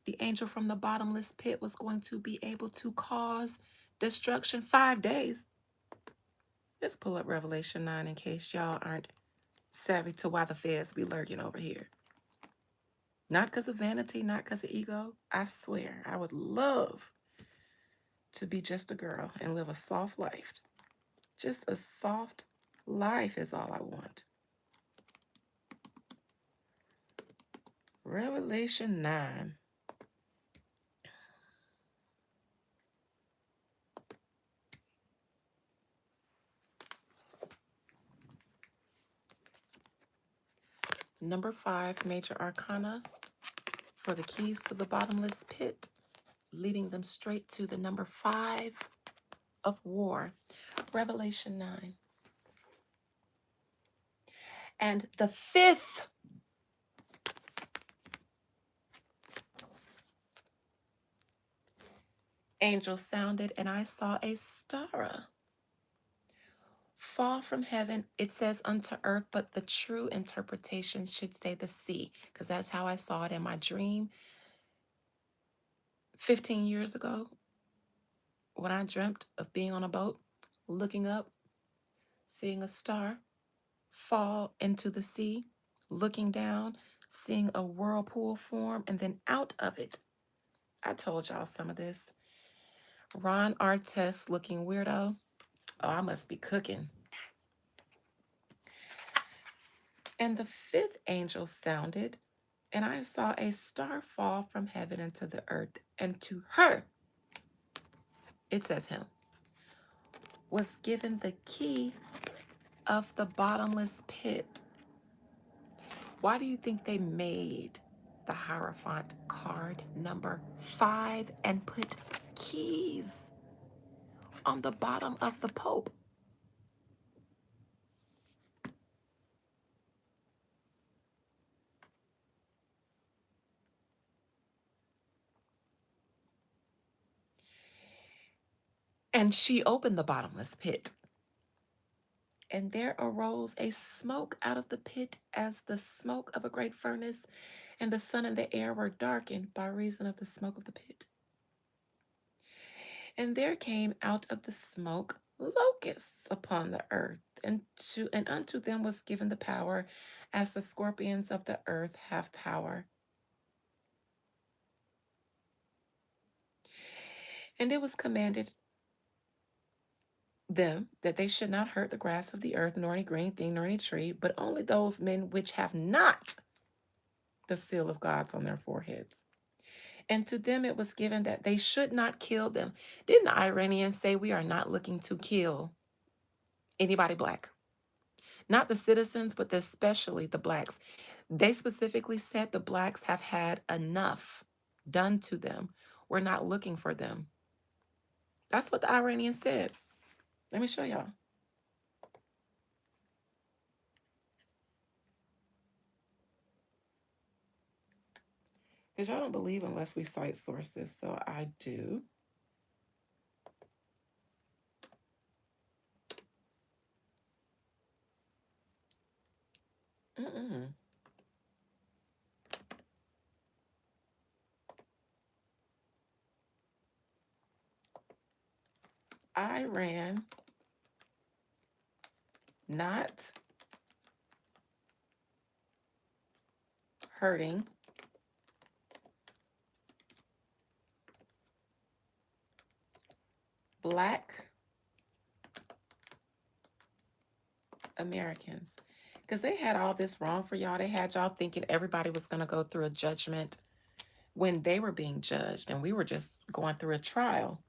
the angel from the bottomless pit was going to be able to cause destruction? 5 days. Let's pull up Revelation 9 in case y'all aren't savvy to why the feds be lurking over here. Not because of vanity, not because of ego. I swear, I would love to be just a girl and live a soft life. Just a soft life is all I want. Revelation 9. Number 5, major arcana for the keys to the bottomless pit, leading them straight to the number 5 of war. Revelation 9. And the 5th angel sounded, and I saw a star fall from heaven. It says unto earth, but the true interpretation should say the sea, because that's how I saw it in my dream 15 years ago when I dreamt of being on a boat, looking up, seeing a star fall into the sea, looking down, seeing a whirlpool form, and then out of it, I told y'all some of this. Ron Artest looking weirdo. Oh, I must be cooking. And the 5th angel sounded, and I saw a star fall from heaven into the earth, and to her, it says him, was given the key of the bottomless pit. Why do you think they made the Hierophant card number 5 and put keys on the bottom of the Pope? And she opened the bottomless pit. And there arose a smoke out of the pit as the smoke of a great furnace, and the sun and the air were darkened by reason of the smoke of the pit. And there came out of the smoke locusts upon the earth, and unto them was given the power, as the scorpions of the earth have power. And it was commanded them that they should not hurt the grass of the earth, nor any green thing, nor any tree, but only those men which have not the seal of God's on their foreheads. And to them it was given that they should not kill them. Didn't the Iranians say we are not looking to kill anybody black? Not the citizens, but especially the blacks. They specifically said the blacks have had enough done to them. We're not looking for them. That's what the Iranians said. Let me show y'all. Because y'all don't believe unless we cite sources, so I do. Iran not hurting Black Americans. Because they had all this wrong for y'all. They had y'all thinking everybody was going to go through a judgment when they were being judged, and we were just going through a trial,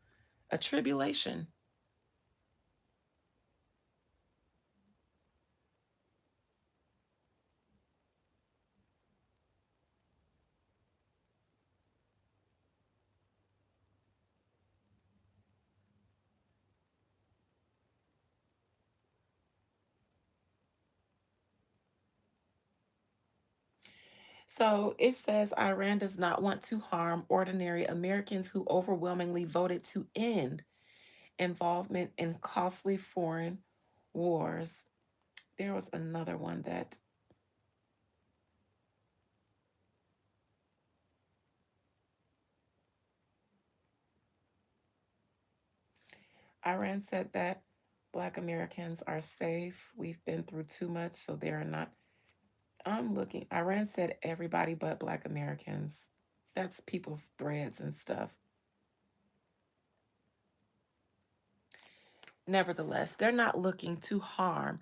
a tribulation. So it says Iran does not want to harm ordinary Americans who overwhelmingly voted to end involvement in costly foreign wars. There was another one that Iran said that Black Americans are safe. We've been through too much, so they're not. I'm looking. Iran said everybody but Black Americans. That's people's threads and stuff. Nevertheless, they're not looking to harm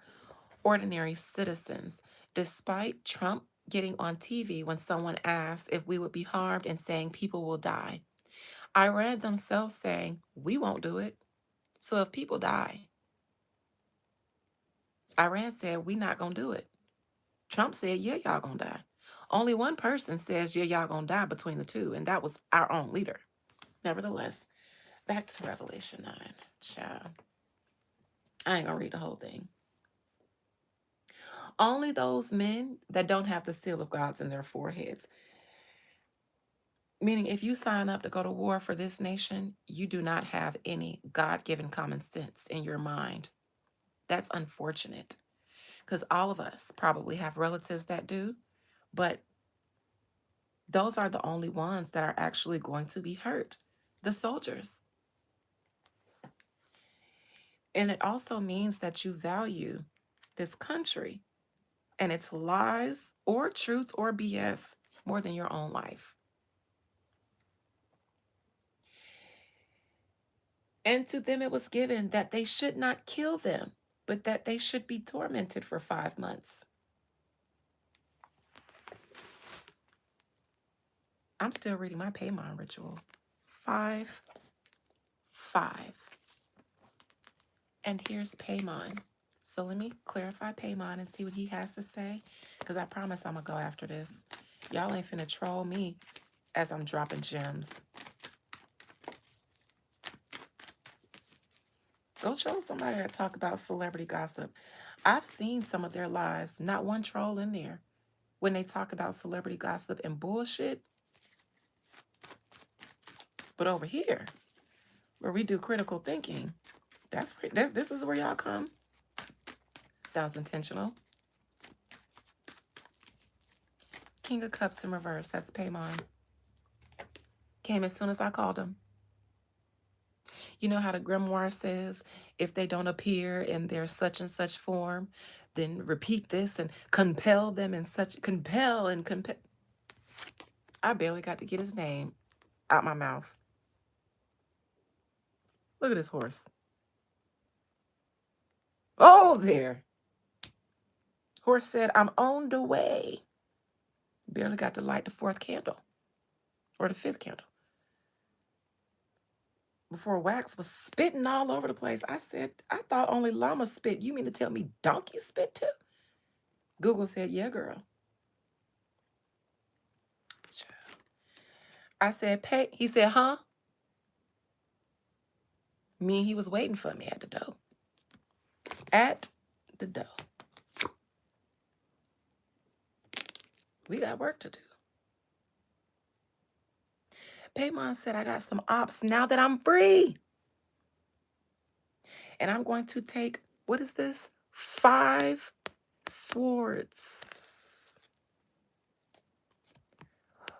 ordinary citizens, despite Trump getting on TV when someone asked if we would be harmed and saying people will die. Iran themselves saying we won't do it. So if people die, Iran said we not gonna do it. Trump said, yeah, y'all gonna die. Only one person says, yeah, y'all gonna die between the two, and that was our own leader. Nevertheless, back to Revelation 9. Child. I ain't gonna read the whole thing. Only those men that don't have the seal of God's in their foreheads. Meaning, if you sign up to go to war for this nation, you do not have any God-given common sense in your mind. That's unfortunate, because all of us probably have relatives that do, but those are the only ones that are actually going to be hurt, the soldiers. And it also means that you value this country and its lies or truths or BS more than your own life. And to them it was given that they should not kill them, but that they should be tormented for 5 months. I'm still reading my Paimon ritual. 5, 5. And here's Paimon. So let me clarify Paimon and see what he has to say, because I promise I'm going to go after this. Y'all ain't finna troll me as I'm dropping gems. Go troll somebody that talk about celebrity gossip. I've seen some of their lives, not one troll in there. When they talk about celebrity gossip and bullshit. But over here, where we do critical thinking, this is where y'all come. Sounds intentional. King of Cups in reverse. That's Paimon. Came as soon as I called him. You know how the grimoire says, if they don't appear in their such and such form, then repeat this and compel them in such, compel and compel. I barely got to get his name out my mouth. Look at this horse. Oh, there. Horse said, I'm on the way. Barely got to light the fourth candle or the fifth candle before Wax was spitting all over the place. I said, I thought only llamas spit. You mean to tell me donkeys spit too? Google said, yeah, girl. I said, pay. He said, huh? Me, he was waiting for me at the door. At the door. We got work to do. Paimon said, I got some ops now that I'm free. And I'm going to take, what is this? 5 swords.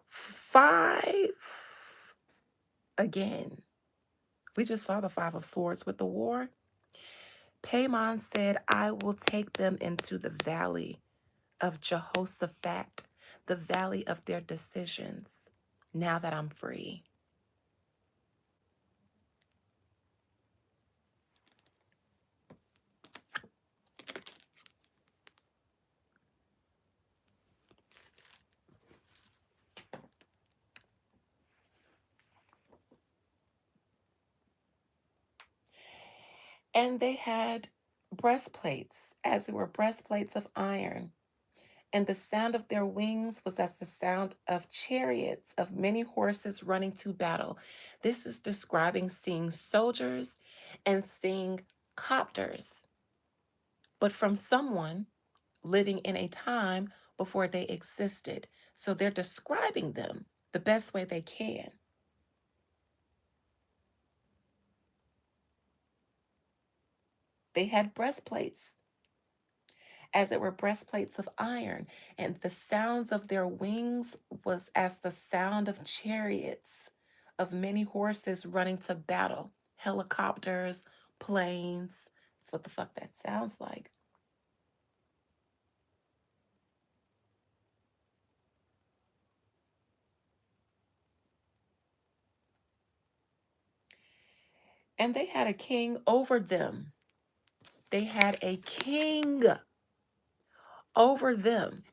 5 again. We just saw the 5 of swords with the war. Paimon said, I will take them into the valley of Jehoshaphat, the valley of their decisions, now that I'm free. And they had breastplates, as it were breastplates of iron. And the sound of their wings was as the sound of chariots, of many horses running to battle. This is describing seeing soldiers and seeing copters, but from someone living in a time before they existed. So they're describing them the best way they can. They had breastplates, as it were breastplates of iron, and the sounds of their wings was as the sound of chariots, of many horses running to battle, helicopters, planes. That's what the fuck that sounds like. And they had a king over them. They had a king over them,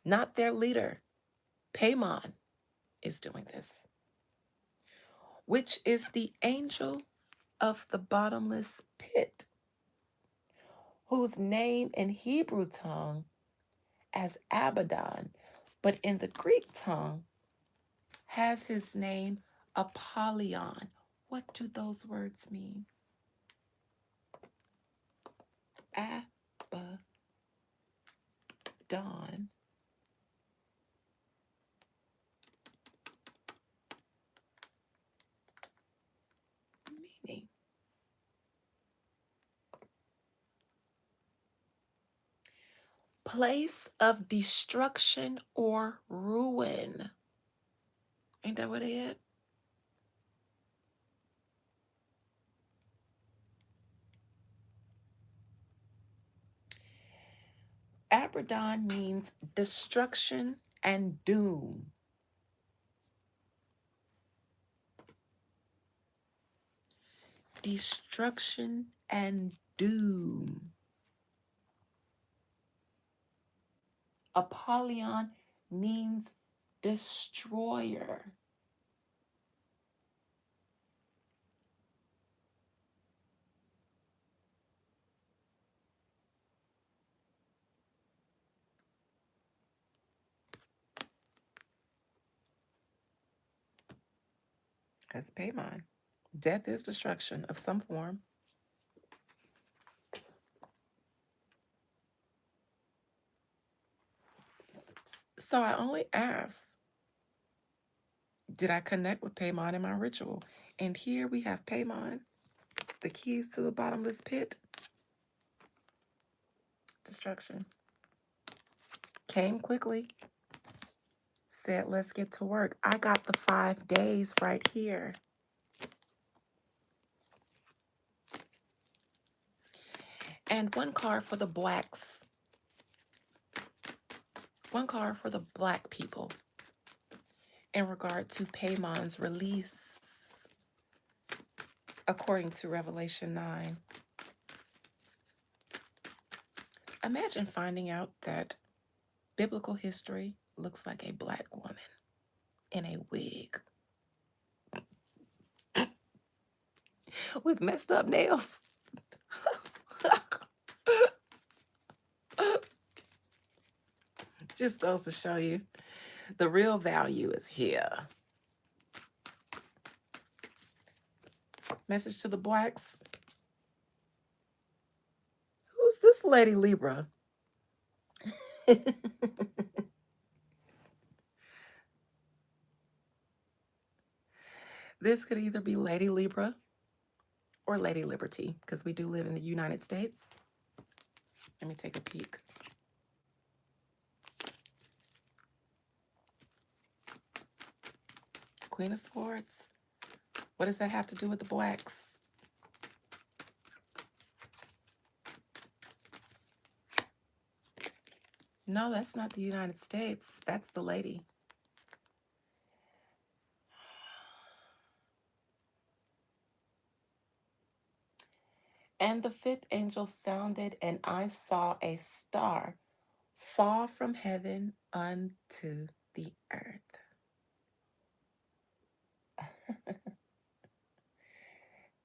not their leader. Paimon is doing this, which is the angel of the bottomless pit, whose name in Hebrew tongue as Abaddon, but in the Greek tongue has his name Apollyon. What do those words mean? Abaddon. Meaning place of destruction or ruin. Ain't that what they had? Abaddon means destruction and doom. Destruction and doom. Apollyon means destroyer. That's Paimon. Death is destruction of some form. So I only asked, did I connect with Paimon in my ritual? And here we have Paimon, the keys to the bottomless pit. Destruction. Came quickly. Said, let's get to work. I got the 5 days right here. And one card for the blacks. One card for the black people in regard to Paimon's release, according to Revelation 9. Imagine finding out that biblical history looks like a black woman in a wig with messed up nails. Just goes to show you the real value is here. Message to the blacks. Who's this Lady Libra? This could either be Lady Libra or Lady Liberty, because we do live in the United States. Let me take a peek. Queen of Swords. What does that have to do with the blacks? No, that's not the United States. That's the lady. And the 5th angel sounded, and I saw a star fall from heaven unto the earth.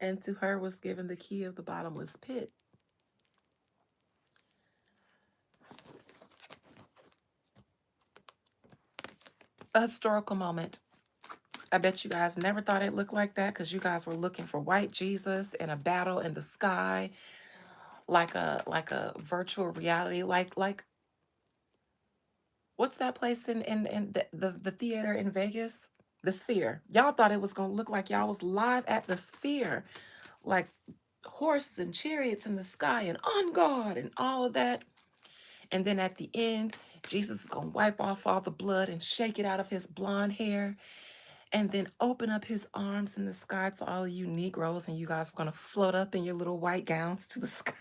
And to her was given the key of the bottomless pit. A historical moment. I bet you guys never thought it looked like that, because you guys were looking for white Jesus in a battle in the sky, like a virtual reality, like what's that place in the theater in Vegas? The Sphere. Y'all thought it was gonna look like y'all was live at the Sphere, like horses and chariots in the sky and on guard and all of that. And then at the end, Jesus is gonna wipe off all the blood and shake it out of his blonde hair, and then open up his arms in the sky to all of you Negroes, and you guys are gonna float up in your little white gowns to the sky.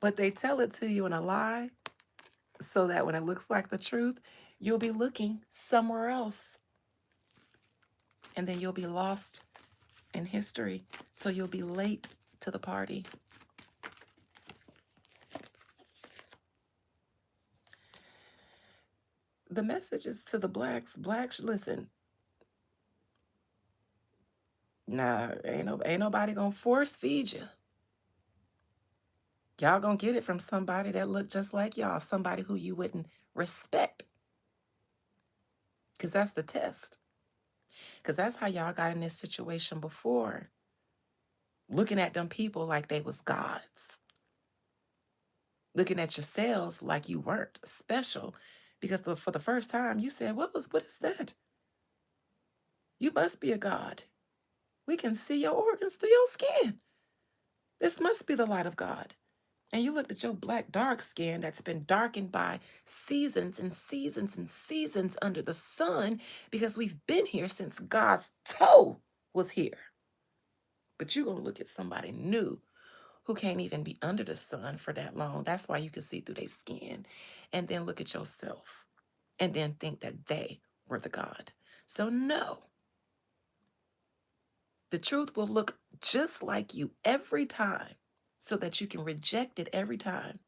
But they tell it to you in a lie, so that when it looks like the truth, you'll be looking somewhere else. And then you'll be lost in history. So you'll be late to the party. The message is to the blacks. Blacks, listen. Nah, ain't nobody gonna force feed you. Y'all gonna get it from somebody that look just like y'all, somebody who you wouldn't respect. Because that's the test. Because that's how y'all got in this situation before. Looking at them people like they was gods. Looking at yourselves like you weren't special. Because for the first time you said, what is that? You must be a god. We can see your organs through your skin. This must be the light of God. And you looked at your black dark skin that's been darkened by seasons and seasons and seasons under the sun, because we've been here since God's toe was here. But you're going to look at somebody new who can't even be under the sun for that long. That's why you can see through their skin. And then look at yourself and then think that they were the God. So no. The truth will look just like you every time, so that you can reject it every time.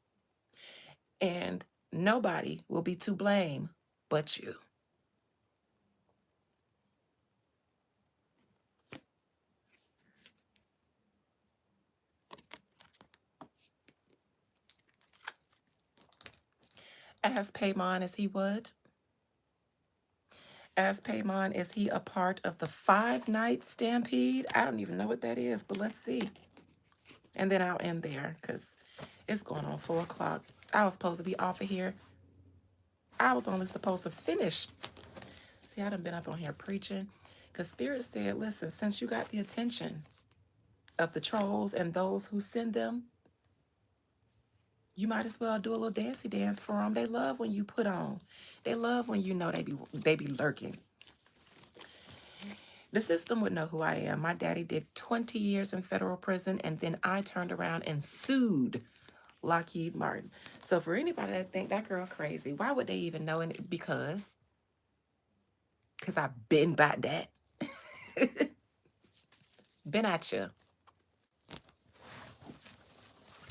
And nobody will be to blame but you. As Paimon, is he what? As Paimon, is he a part of the 5-night stampede? I don't even know what that is, but let's see. And then I'll end there, because it's going on 4 o'clock. I was supposed to be off of here. I was only supposed to finish. See, I done been up on here preaching, because Spirit said, listen, since you got the attention of the trolls and those who send them, you might as well do a little dancey dance for them. They love when you put on. They love when you know they be lurking. The system would know who I am. My daddy did 20 years in federal prison, and then I turned around and sued Lockheed Martin. So for anybody that think that girl crazy, why would they even know it? Because I've been about that. Been at you.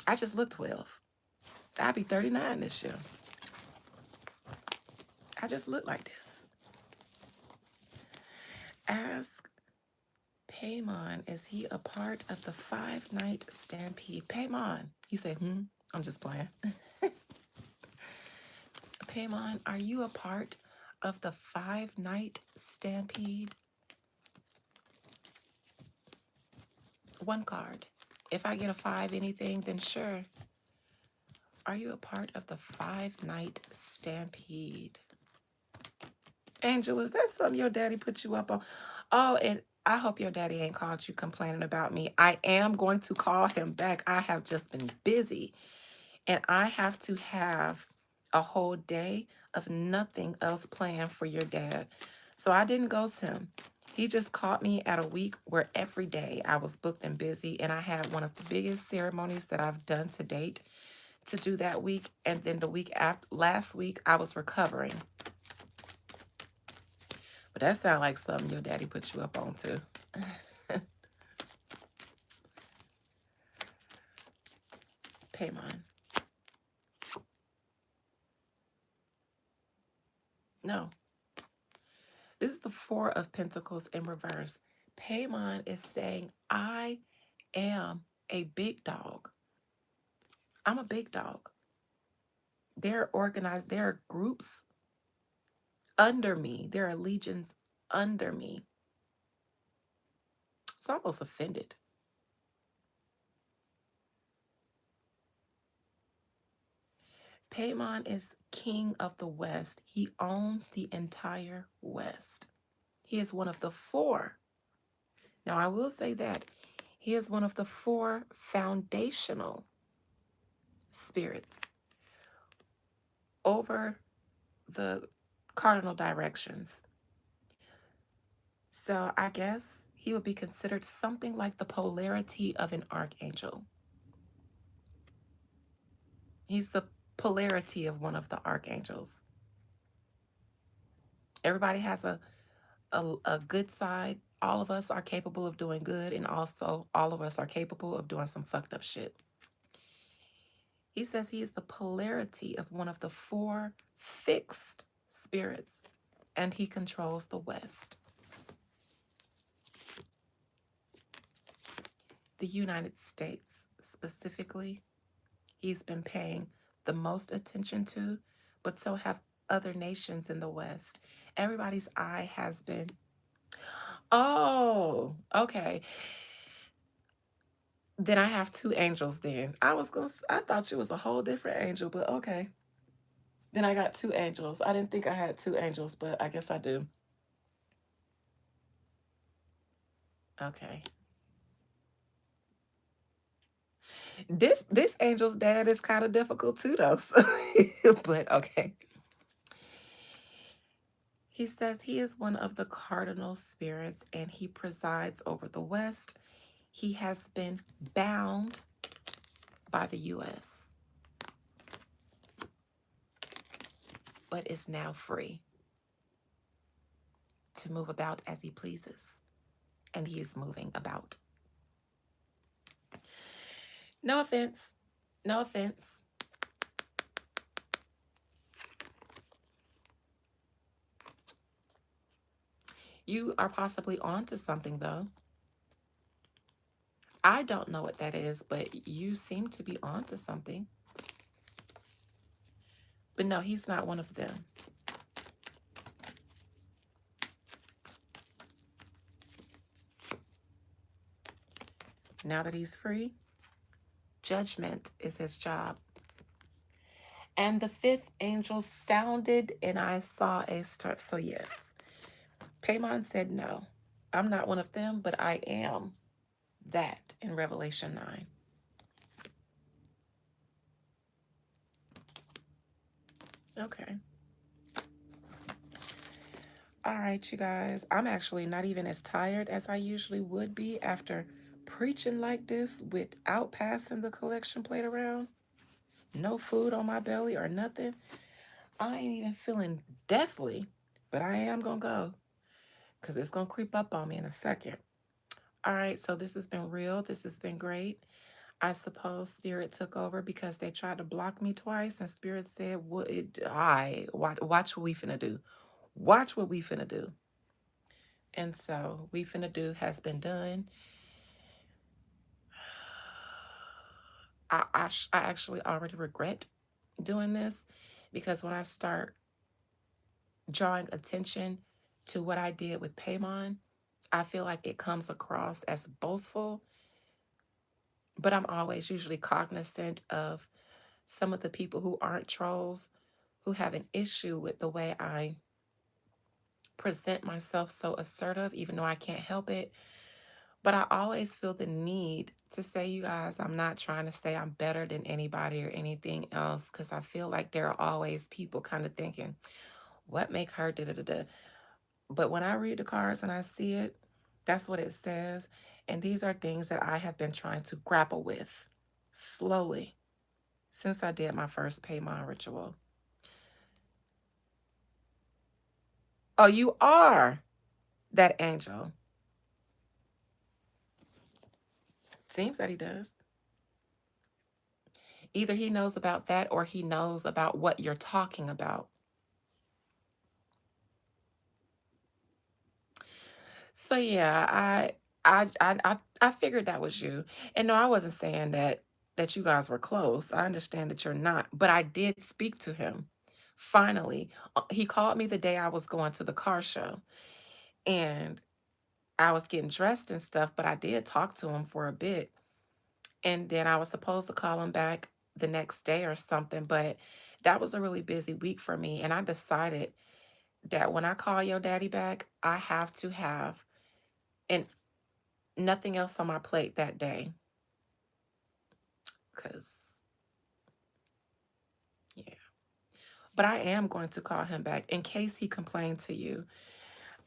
I just look 12. I'll be 39 this year. I just look like this. Ask Paimon, is he a part of the 5-night stampede? Paimon, he said, I'm just playing. Paimon, are you a part of the 5-night stampede? One card. If I get a 5 anything, then sure. Are you a part of the 5-night stampede? Angel, is that something your daddy put you up on? Oh, and I hope your daddy ain't called you complaining about me. I am going to call him back. I have just been busy. And I have to have a whole day of nothing else planned for your dad. So I didn't ghost him. He just caught me at a week where every day I was booked and busy. And I had one of the biggest ceremonies that I've done to date to do that week. And then the week after, last week, I was recovering. But that sounds like something your daddy put you up on too. Paimon. No. This is the 4 of Pentacles in reverse. Paimon is saying, I am a big dog. I'm a big dog. They're organized. There are groups under me. There are legions under me. It's almost offended. Paimon is king of the West. He owns the entire West. He is one of the 4. Now, I will say that he is one of the 4 foundational spirits over the cardinal directions. So I guess he would be considered something like the polarity of an archangel. He's the polarity of one of the archangels. Everybody has a good side. All of us are capable of doing good, and also all of us are capable of doing some fucked up shit. He says he is the polarity of one of the 4 fixed spirits, and he controls the West. The United States specifically, he's been paying the most attention to, but so have other nations in the West. Everybody's eye has been, oh, okay. Then I have 2 angels then. I thought you was a whole different angel, but okay. Then I got 2 angels. I didn't think I had 2 angels, but I guess I do. Okay. This angel's dad is kind of difficult too, though. So but okay. He says he is one of the cardinal spirits and he presides over the West. He has been bound by the U.S., but is now free to move about as he pleases. And he is moving about. No offense. No offense. You are possibly onto something, though. I don't know what that is, but you seem to be onto something. But no, he's not one of them. Now that he's free, judgment is his job. And the 5th angel sounded and I saw a star. So yes, Paimon said no. I'm not one of them, but I am that in Revelation 9. Okay. All right, you guys. I'm actually not even as tired as I usually would be after preaching like this without passing the collection plate around. No food on my belly or nothing. I ain't even feeling deathly, but I am going to go because it's going to creep up on me in a second. All right, so this has been real. This has been great. I suppose Spirit took over because they tried to block me twice, and Spirit said, "What? I watch what we finna do. Watch what we finna do." And so, we finna do has been done. I actually already regret doing this because when I start drawing attention to what I did with Paimon, I feel like it comes across as boastful, but I'm always usually cognizant of some of the people who aren't trolls who have an issue with the way I present myself so assertive, even though I can't help it. But I always feel the need to say, you guys, I'm not trying to say I'm better than anybody or anything else, because I feel like there are always people kind of thinking, what make her da da da da. But when I read the cards and I see it, that's what it says. And these are things that I have been trying to grapple with slowly since I did my first Paimon ritual. Oh, you are that angel. Seems that he does. Either he knows about that or he knows about what you're talking about. So yeah, I figured that was you. And no, I wasn't saying that you guys were close. I understand that you're not, but I did speak to him. Finally, he called me the day I was going to the car show, and I was getting dressed and stuff, but I did talk to him for a bit. And then I was supposed to call him back the next day or something, but that was a really busy week for me, and I decided that when I call your daddy back, I have to have and nothing else on my plate that day. Cause yeah. But I am going to call him back in case he complained to you.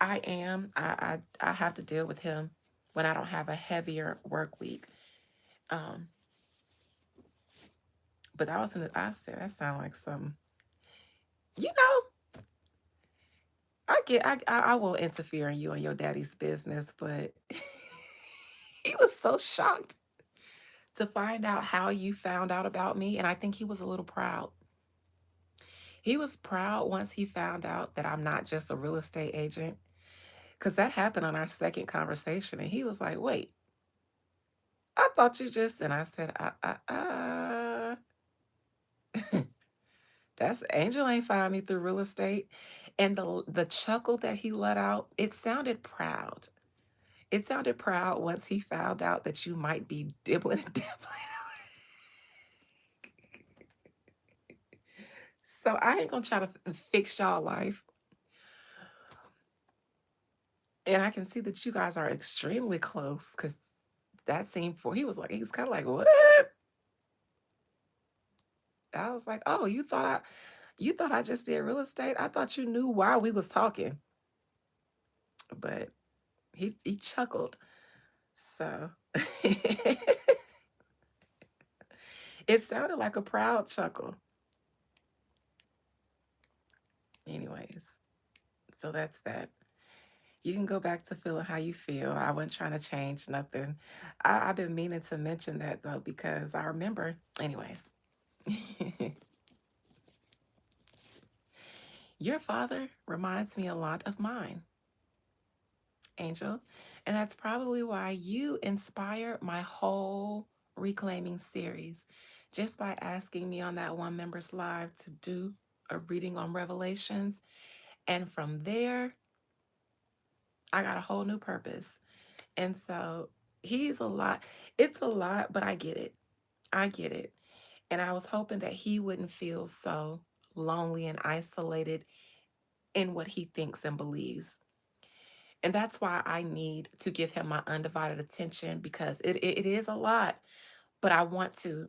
I am. I have to deal with him when I don't have a heavier work week. Um, but I said that sound like some, you know, I won't interfere in you and your daddy's business, but he was so shocked to find out how you found out about me. And I think he was a little proud. He was proud once he found out that I'm not just a real estate agent, because that happened on our second conversation. And he was like, wait, I thought you just, and I said, that's Angel ain't find me through real estate. And the chuckle that he let out, it sounded proud. It sounded proud once he found out that you might be dibbling and dabbling. So I ain't gonna try to fix y'all life. And I can see that you guys are extremely close because that seemed for he was like, he's kind of like, what? I was like, oh, you thought I just did real estate? I thought you knew why we was talking. But he chuckled. So it sounded like a proud chuckle. Anyways, so that's that. You can go back to feeling how you feel. I wasn't trying to change nothing. I've been meaning to mention that though, because I remember, anyways. Your father reminds me a lot of mine, Angel. And that's probably why you inspired my whole reclaiming series just by asking me on that one member's live to do a reading on Revelations. And from there, I got a whole new purpose. And so he's a lot. It's a lot, but I get it. I get it. And I was hoping that he wouldn't feel so lonely and isolated in what he thinks and believes. And that's why I need to give him my undivided attention because it is a lot, but I want to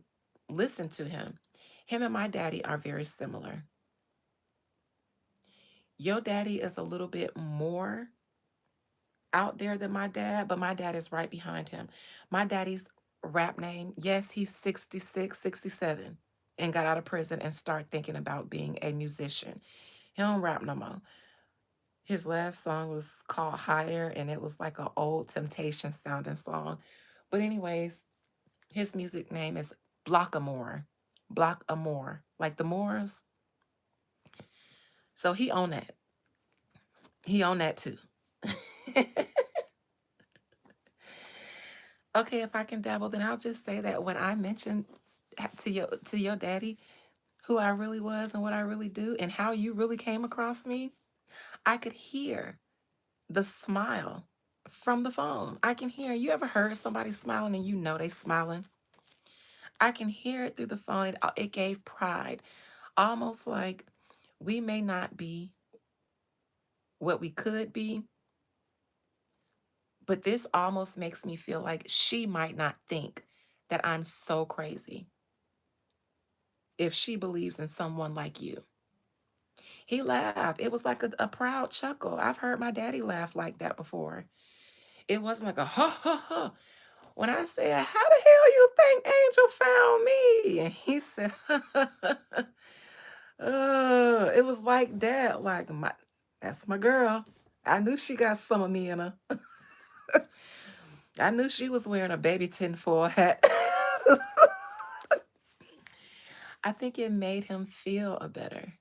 listen to him. Him and my daddy are very similar. Your daddy is a little bit more out there than my dad, but my dad is right behind him. My daddy's rap name, yes, he's 66, 67, and got out of prison and started thinking about being a musician. He don't rap no more. His last song was called Higher, and it was like an old Temptation sounding song. But anyways, his music name is Blockamore. Blockamore, like the Moors. So he own that. He own that too. Okay, if I can dabble, then I'll just say that when I mentioned to your daddy who I really was and what I really do and how you really came across me, I could hear the smile from the phone. I can hear. You ever heard somebody smiling and you know they smiling? I can hear it through the phone. It gave pride, almost like we may not be what we could be, but this almost makes me feel like she might not think that I'm so crazy if she believes in someone like you. He laughed. It was like a proud chuckle. I've heard my daddy laugh like that before. It wasn't like a ha ha ha. When I said, "How the hell you think Angel found me?" And he said, it was like that. Like that's my girl. I knew she got some of me in her. I knew she was wearing a baby tinfoil hat. I think it made him feel a better.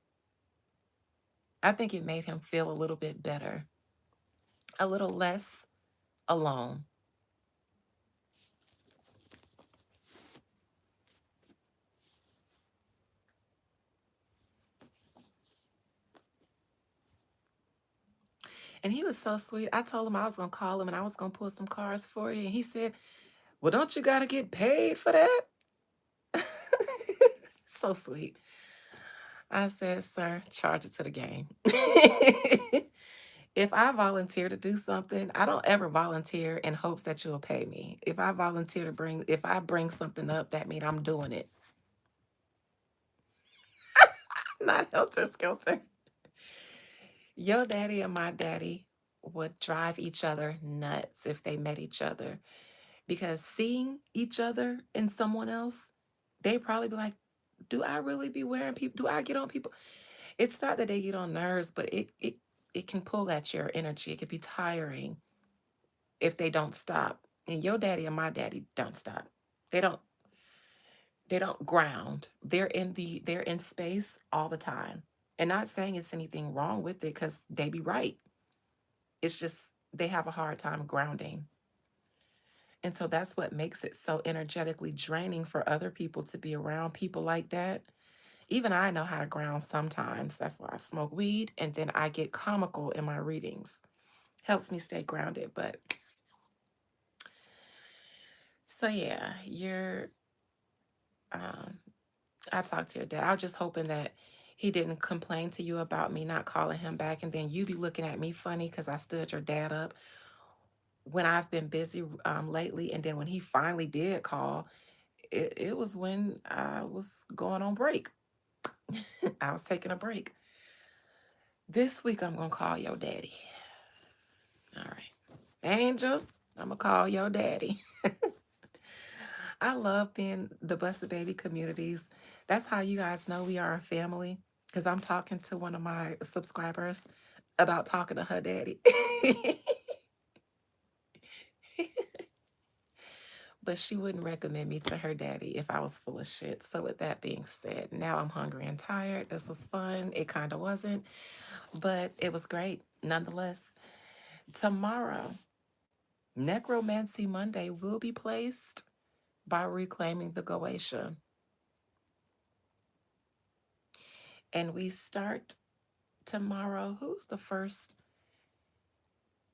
I think it made him feel a little bit better, a little less alone. And he was so sweet. I told him I was going to call him and I was going to pull some cars for you. And he said, "Well, don't you got to get paid for that?" So sweet. I said, "Sir, charge it to the game." If I volunteer to do something, I don't ever volunteer in hopes that you'll pay me. If I bring something up, that means I'm doing it. Not helter skelter. Your daddy and my daddy would drive each other nuts if they met each other because seeing each other in someone else, they probably be like, "Do I really be wearing people? Do I get on people?" It's not that they get on nerves, but it can pull at your energy. It could be tiring if they don't stop. And your daddy and my daddy don't stop. They don't they don't ground. They're in space all the time. And not saying it's anything wrong with it because they be right. It's just they have a hard time grounding. And so that's what makes it so energetically draining for other people to be around people like that. Even I know how to ground sometimes. That's why I smoke weed and then I get comical in my readings. Helps me stay grounded. But so yeah, um I talked to your dad. I was just hoping that he didn't complain to you about me not calling him back and then you be looking at me funny because I stood your dad up when I've been busy lately. And then when he finally did call, it was when I was going on break. I was taking a break. This week, I'm going to call your daddy. All right. Angel, I'm going to call your daddy. I love being the Busted Baby communities. That's how you guys know we are a family because I'm talking to one of my subscribers about talking to her daddy. But she wouldn't recommend me to her daddy if I was full of shit. So with that being said, now I'm hungry and tired. This was fun. It kind of wasn't, but it was great nonetheless. Tomorrow, Necromancy Monday will be placed by reclaiming the Goetia. And we start tomorrow. Who's the first?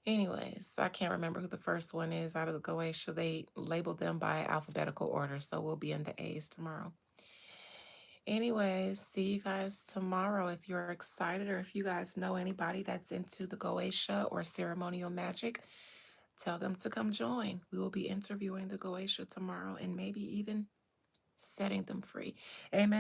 Anyways, I can't remember who the first one is out of the Goetia. They labeled them by alphabetical order, so we'll be in the A's tomorrow. Anyways, see you guys tomorrow. If you're excited or if you guys know anybody that's into the Goetia or ceremonial magic, tell them to come join. We will be interviewing the Goetia tomorrow and maybe even setting them free. Amen.